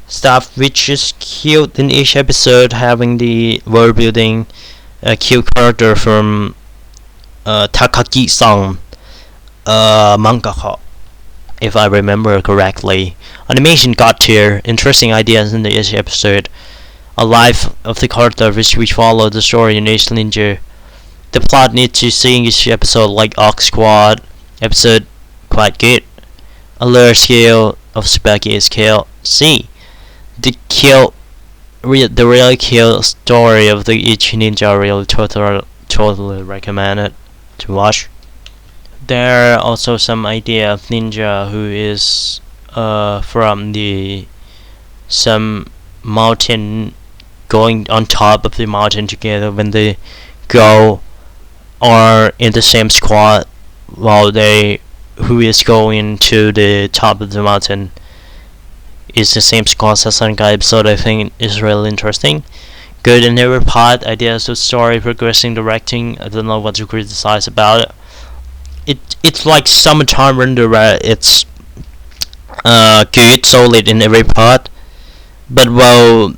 stuff, which is cute in each episode, having the world building, cute character from Takagi-san, mangaka, if I remember correctly. Animation got tier, interesting ideas in the each episode. A life of the character which follow the story in each ninja. The plot needs to see each episode like Ox Squad episode, quite good. A lower scale of Spaghetti scale C. The real kill story of the each ninja really totally recommend it to watch. There are also some idea of ninja who is from the some mountain, going on top of the mountain together when they go are in the same squad, while they who is going to the top of the mountain is the same squad as some guy episode. I think is really interesting. Good in every part, ideas of story, progressing, directing. I don't know what to criticize about it. It's like summertime render where it's good, solid in every part, but well,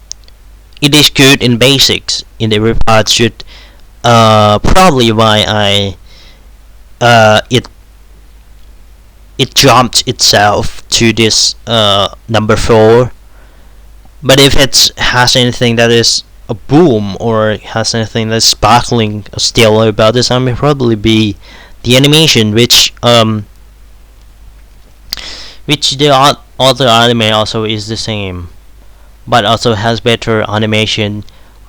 it is good in basics in every part. Should probably why it jumped itself to this number 4. But if it has anything that is a boom or has anything that's sparkling still about this, I may probably be the animation, which the other anime also is the same, but also has better animation,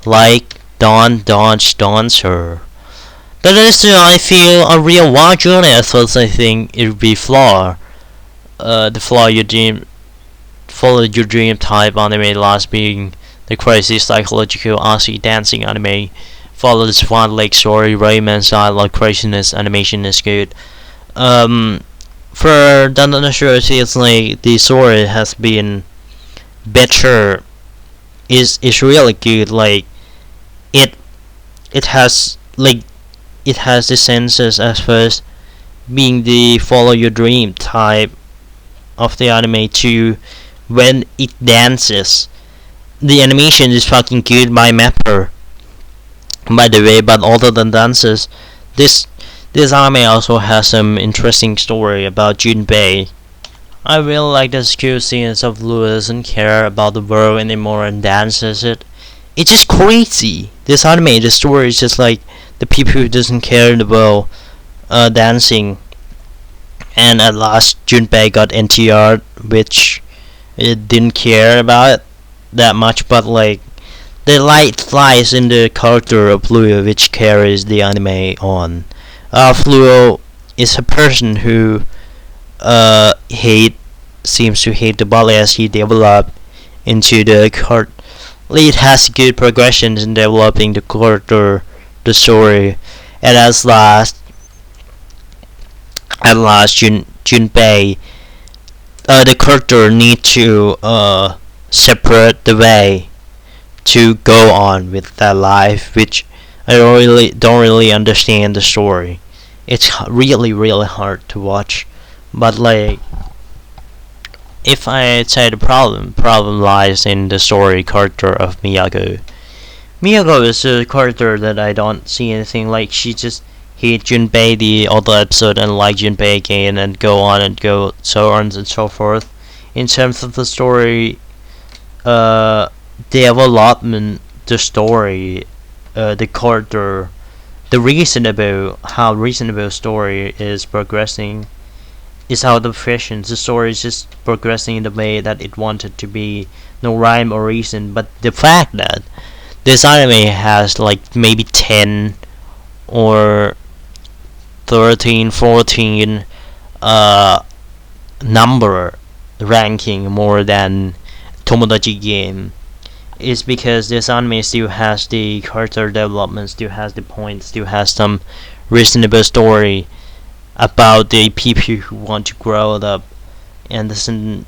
like Dancer. That is, I feel, a real wild journey. At first, I think it would be flaw. The flaw you dream, follow your dream type anime, last being the crazy psychological RC dancing anime. Follow the Swan Lake story, Rayman style like craziness, animation is good. For Dancer, it's like the story has been better. Is really good. Like it has like it has the senses as first being the follow your dream type of the anime to when it dances. The animation is fucking good by Mapper, by the way. But other than dances, this this anime also has some interesting story about Junpei. I really like the school scenes of Lou doesn't care about the world anymore and dances it. It's just crazy. This anime, the story is just like the people who doesn't care in the world dancing. And at last, Junpei got NTR, which it didn't care about it that much, but like the light lies in the character of Fluo, which carries the anime on. Fluo is a person who hate seems to hate the ballet as he developed into the court. It has good progressions in developing the character, the story, and at last Junpei, the character need to separate the way to go on with that life, which I don't really understand the story. It's really hard to watch, but like if I say the problem lies in the story character of Miyako. Miyako is a character that I don't see anything like. She just hate Junpei the other episode and like Junpei again and go on and go so on and so forth. In terms of the story, development, the story, the character, the reasonable how reasonable story is progressing is out of question. The story is just progressing in the way that it wanted to be, no rhyme or reason. But the fact that this anime has like maybe 10 or 13, 14 number ranking more than Tomodachi Game is because this anime still has the character development, still has the point, still has some reasonable story about the people who want to grow up and still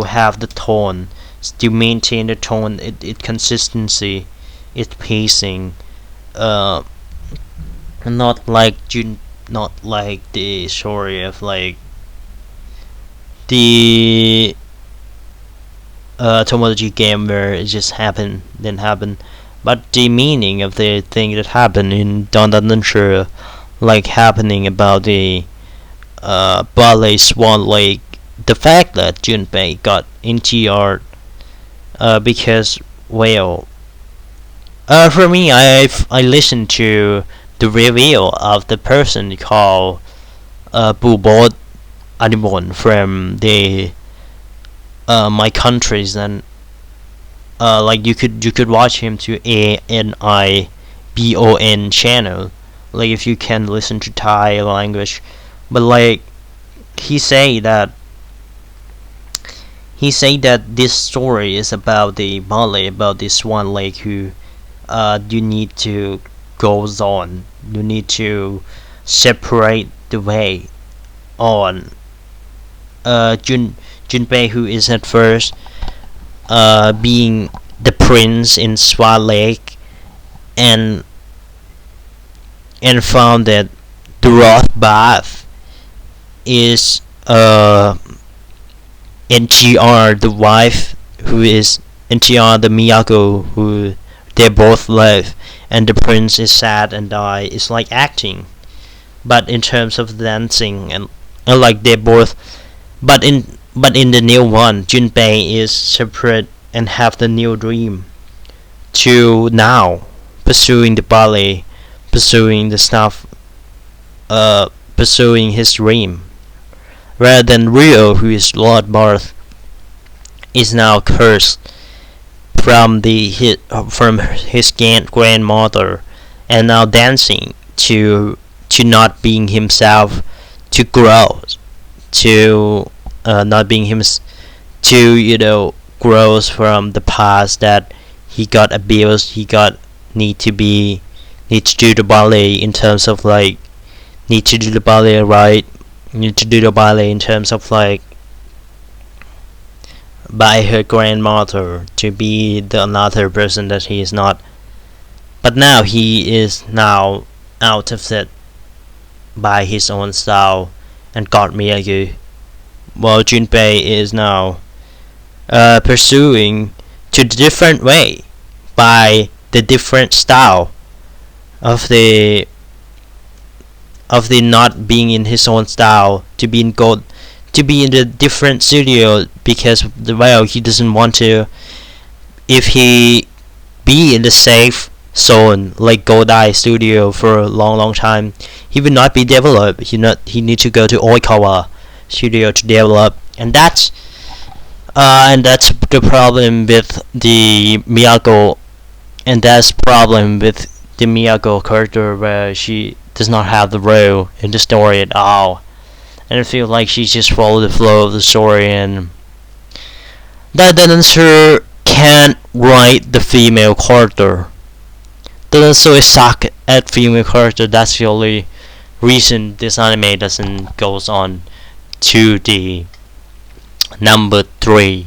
have the tone, still maintain the tone, it consistency, its pacing, not like the story of like the Tomodachi Game where it just didn't happen, but the meaning of the thing that happened in Don Dansha, like happening about the ballet Swan Lake, the fact that Junpei got NTR because well for me I listened to the review of the person called Bubot Animon from the my countries, and like you could watch him to ANIBON channel, like if you can listen to Thai language. But like he say that this story is about the ballet, about this Swan Lake who you need to goes on, you need to separate the way on. Junpei, who is at first being the prince in Swan Lake, and found that the Roth Bath is NGR, the wife, who is NGR, the Miyako, who they both love, and the prince is sad and die. It's like acting, but in terms of dancing and like they both, but in the new one, Junpei is separate and have the new dream to now pursuing the ballet, pursuing the stuff, pursuing his dream, rather than Rio, who is Lord Barth, is now cursed from his grandmother, and now dancing to not being himself, to grow, to not being him, to grows from the past that he got abused. He got need to do the ballet in terms of like need to do the ballet right, need to do the ballet in terms of like by her grandmother, to be the another person that he is not, but now he is now out of it by his own style and got Miyagi, while Junpei is now pursuing to the different way by the different style of the not being in his own style to be in the different studio, because he doesn't want to, if he be in the safe zone like Godai studio for a long time, he will not be developed. He need to go to Oikawa studio to develop, and that's the problem with the Miyako, and that's problem with the Miyako character, where she does not have the role in the story at all, and I feel like she just follow the flow of the story, and that dancer can't write the female character. The dancer suck at female character. That's the only reason this anime doesn't goes on to the number 3.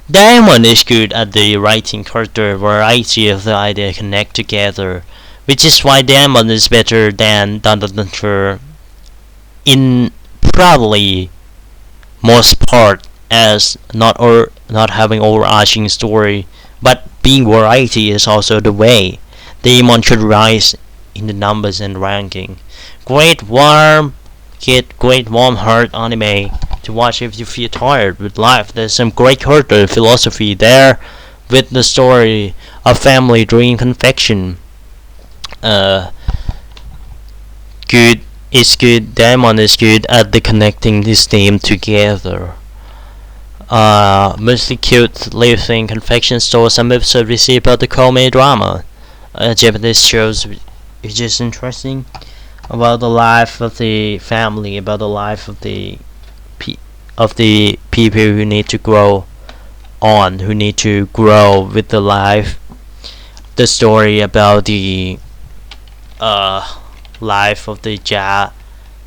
Diamond is good at the writing character variety of the idea connect together, which is why Diamond is better than Dancer in probably most part, as not having overarching story, but being variety is also the way Diamond should rise in the numbers and ranking. Great warm heart anime to watch if you feel tired with life. There's some great character philosophy there with the story of family dream confection. Good is good. Diamond is good at the connecting this theme together. Mostly cute living confection store. Some episodes we see about the comedy drama. Japanese shows which is interesting about the life of the family, about the life of the people who need to grow on, who need to grow with the life. The story about the life of the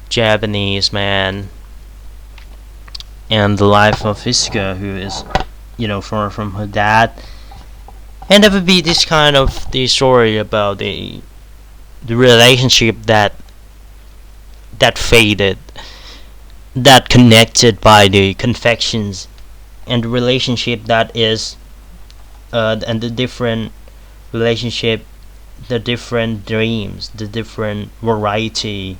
Japanese man, and the life of Isuka, who is far from her dad. And there would be this kind of the story about the relationship that faded, that connected by the confections, and the relationship that is and the different relationship, the different dreams, the different variety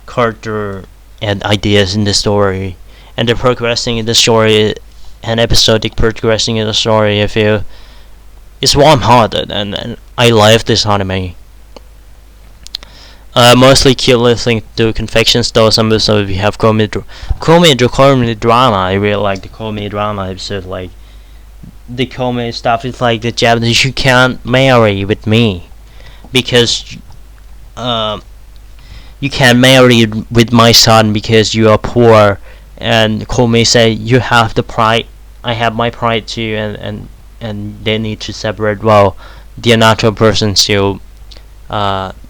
character and ideas in the story, and the progressing in the story, and episodic progressing in the story. I feel it's warm-hearted, and I love this anime. Mostly cute listening to confection store. Some episodes we have comedy drama. I really like the comedy drama episode. Like the comedy stuff is like the Japanese. You can't marry with me because you can't marry with my son because you are poor. And Komi say you have the pride. I have my pride too, and they need to separate. Well, the natural person still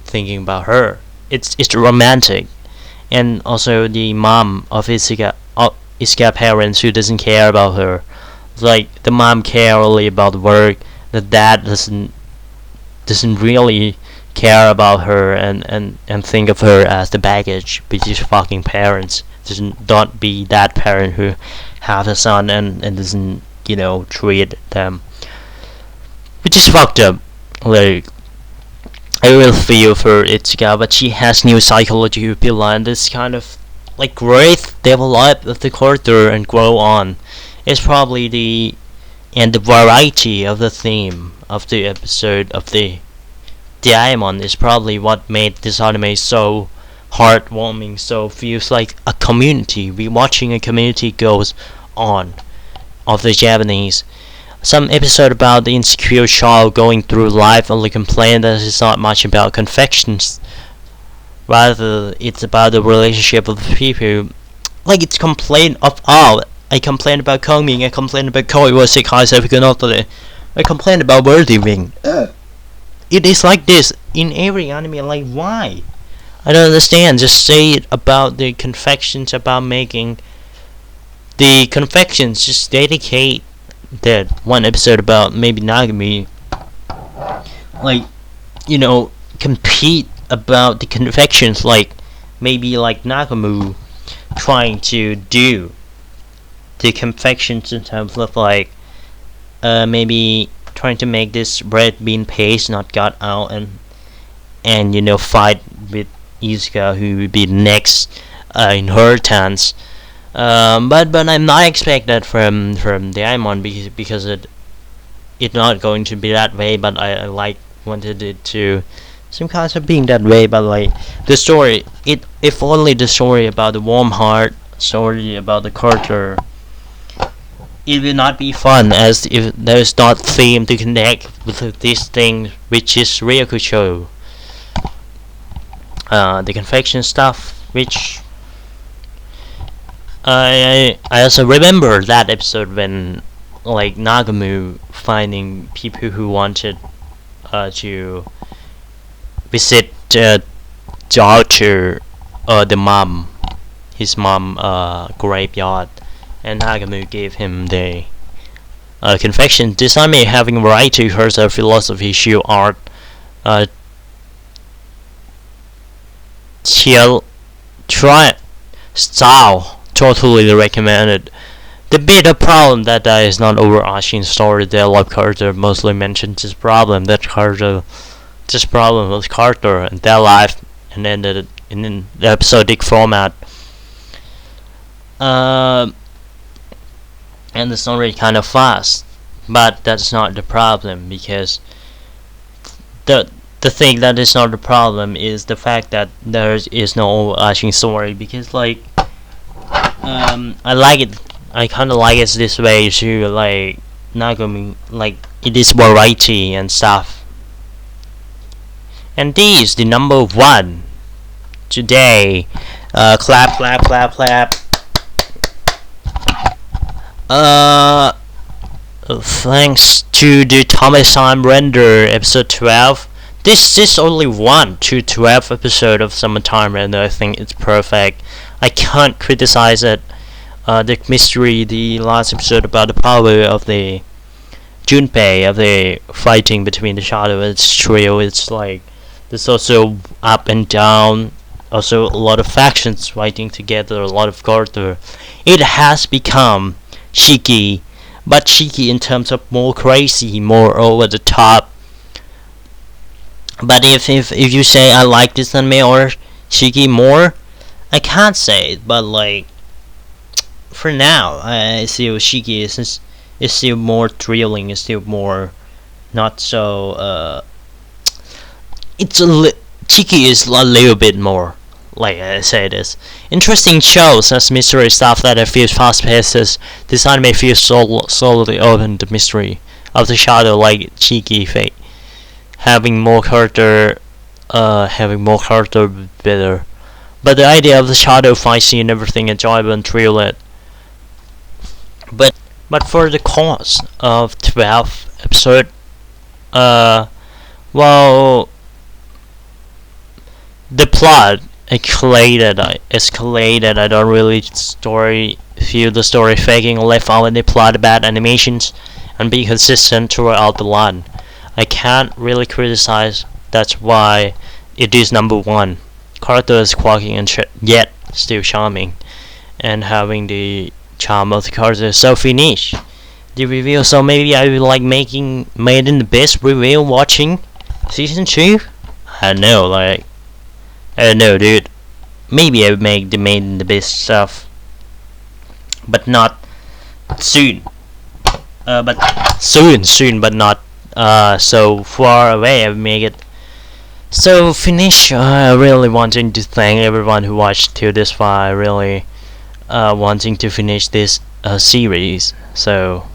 thinking about her. It's romantic, and also the mom of Isuka parents who doesn't care about her. Like the mom care only about work. The dad doesn't really care about her and think of her as the baggage, which is fucking parents. Don't be that parent who have a son and doesn't treat them, which is fucked up. Like I will feel for Itsuka, but she has new psychology appeal, and this kind of like great develop of the character and grow on. It's probably the variety of the theme of the episode of the Diamond is probably what made this anime so heartwarming, so feels like a community. We watching a community goes on of the Japanese. Some episode about the insecure child going through life only complain that it's not much about confections. Rather, it's about the relationship of the people. Like it's complain of all. I complain about Komi, I complain about Koi was sick high I complain about world living. It is like this in every anime. Like why? I don't understand. Just say it about the confections, about making the confections. Just dedicate that one episode about maybe Nagami. Like compete about the confections, like maybe like Nagamu trying to do the confections in terms of like maybe trying to make this red bean paste not got out, and fight with Izuka, who would be next in her turns. But I'm not expect that from Diamond, because it's not going to be that way. But I like wanted it to some kinds of being that way. But like the story, if only the story about the warm heart, story about the Carter, it will not be fun, as if there's not theme to connect with this thing, which is Ryokusho. The confection stuff, which I also remember that episode when like Nagamu finding people who wanted to visit the altar, his mom graveyard, and Nagamu gave him the confection. This anime having variety herself philosophy, show art, chill, try style. Totally recommended. The bit of problem that there is not overarching story. The love Carter mostly mentions this problem with Carter and their life, and then in the episodic format. And the story kind of fast, but that's not the problem, because the thing that is not the problem is the fact that there is no overarching story, because like I like it. I kind of like it this way too. Like Nagami, like it is variety and stuff. And this is the number one today. Clap, clap, clap, clap. Thanks to the Thomas-san Render episode 12. This is only 1 to 12 episode of Summertime Render. I think it's perfect. I can't criticize it. The mystery, the last episode about the power of the Junpei, of the fighting between the shadow and its trio. It's like there's also up and down, also a lot of factions fighting together, a lot of character. It has become cheeky, but cheeky in terms of more crazy, more over the top. But if you say I like this anime or cheeky more, I can't say it, but like for now, I feel Shiki is still more thrilling. It's still more not so. Chiki is a little bit more, like I say this. Interesting shows as mystery stuff that I feel fast paced. This anime feels solidly open the mystery of the shadow, like Chiki Fate, having more character better. But the idea of the shadow fight scene and everything enjoyable and thriller. But for the course of 12 episode, well, the plot escalated. I don't really feel the story faking, left out any plot, bad animations, and being consistent throughout the line. I can't really criticize. That's why it is number 1. Character is quirky and yet still charming, and having the charm of the character so finish. The review, so maybe I will like made in the best review watching season 2. I don't know, dude. Maybe I would make the made in the best stuff, but not soon. But soon, but not so far away. I would make it. So finish. I really wanting to thank everyone who watched till this far. Really wanting to finish this series. So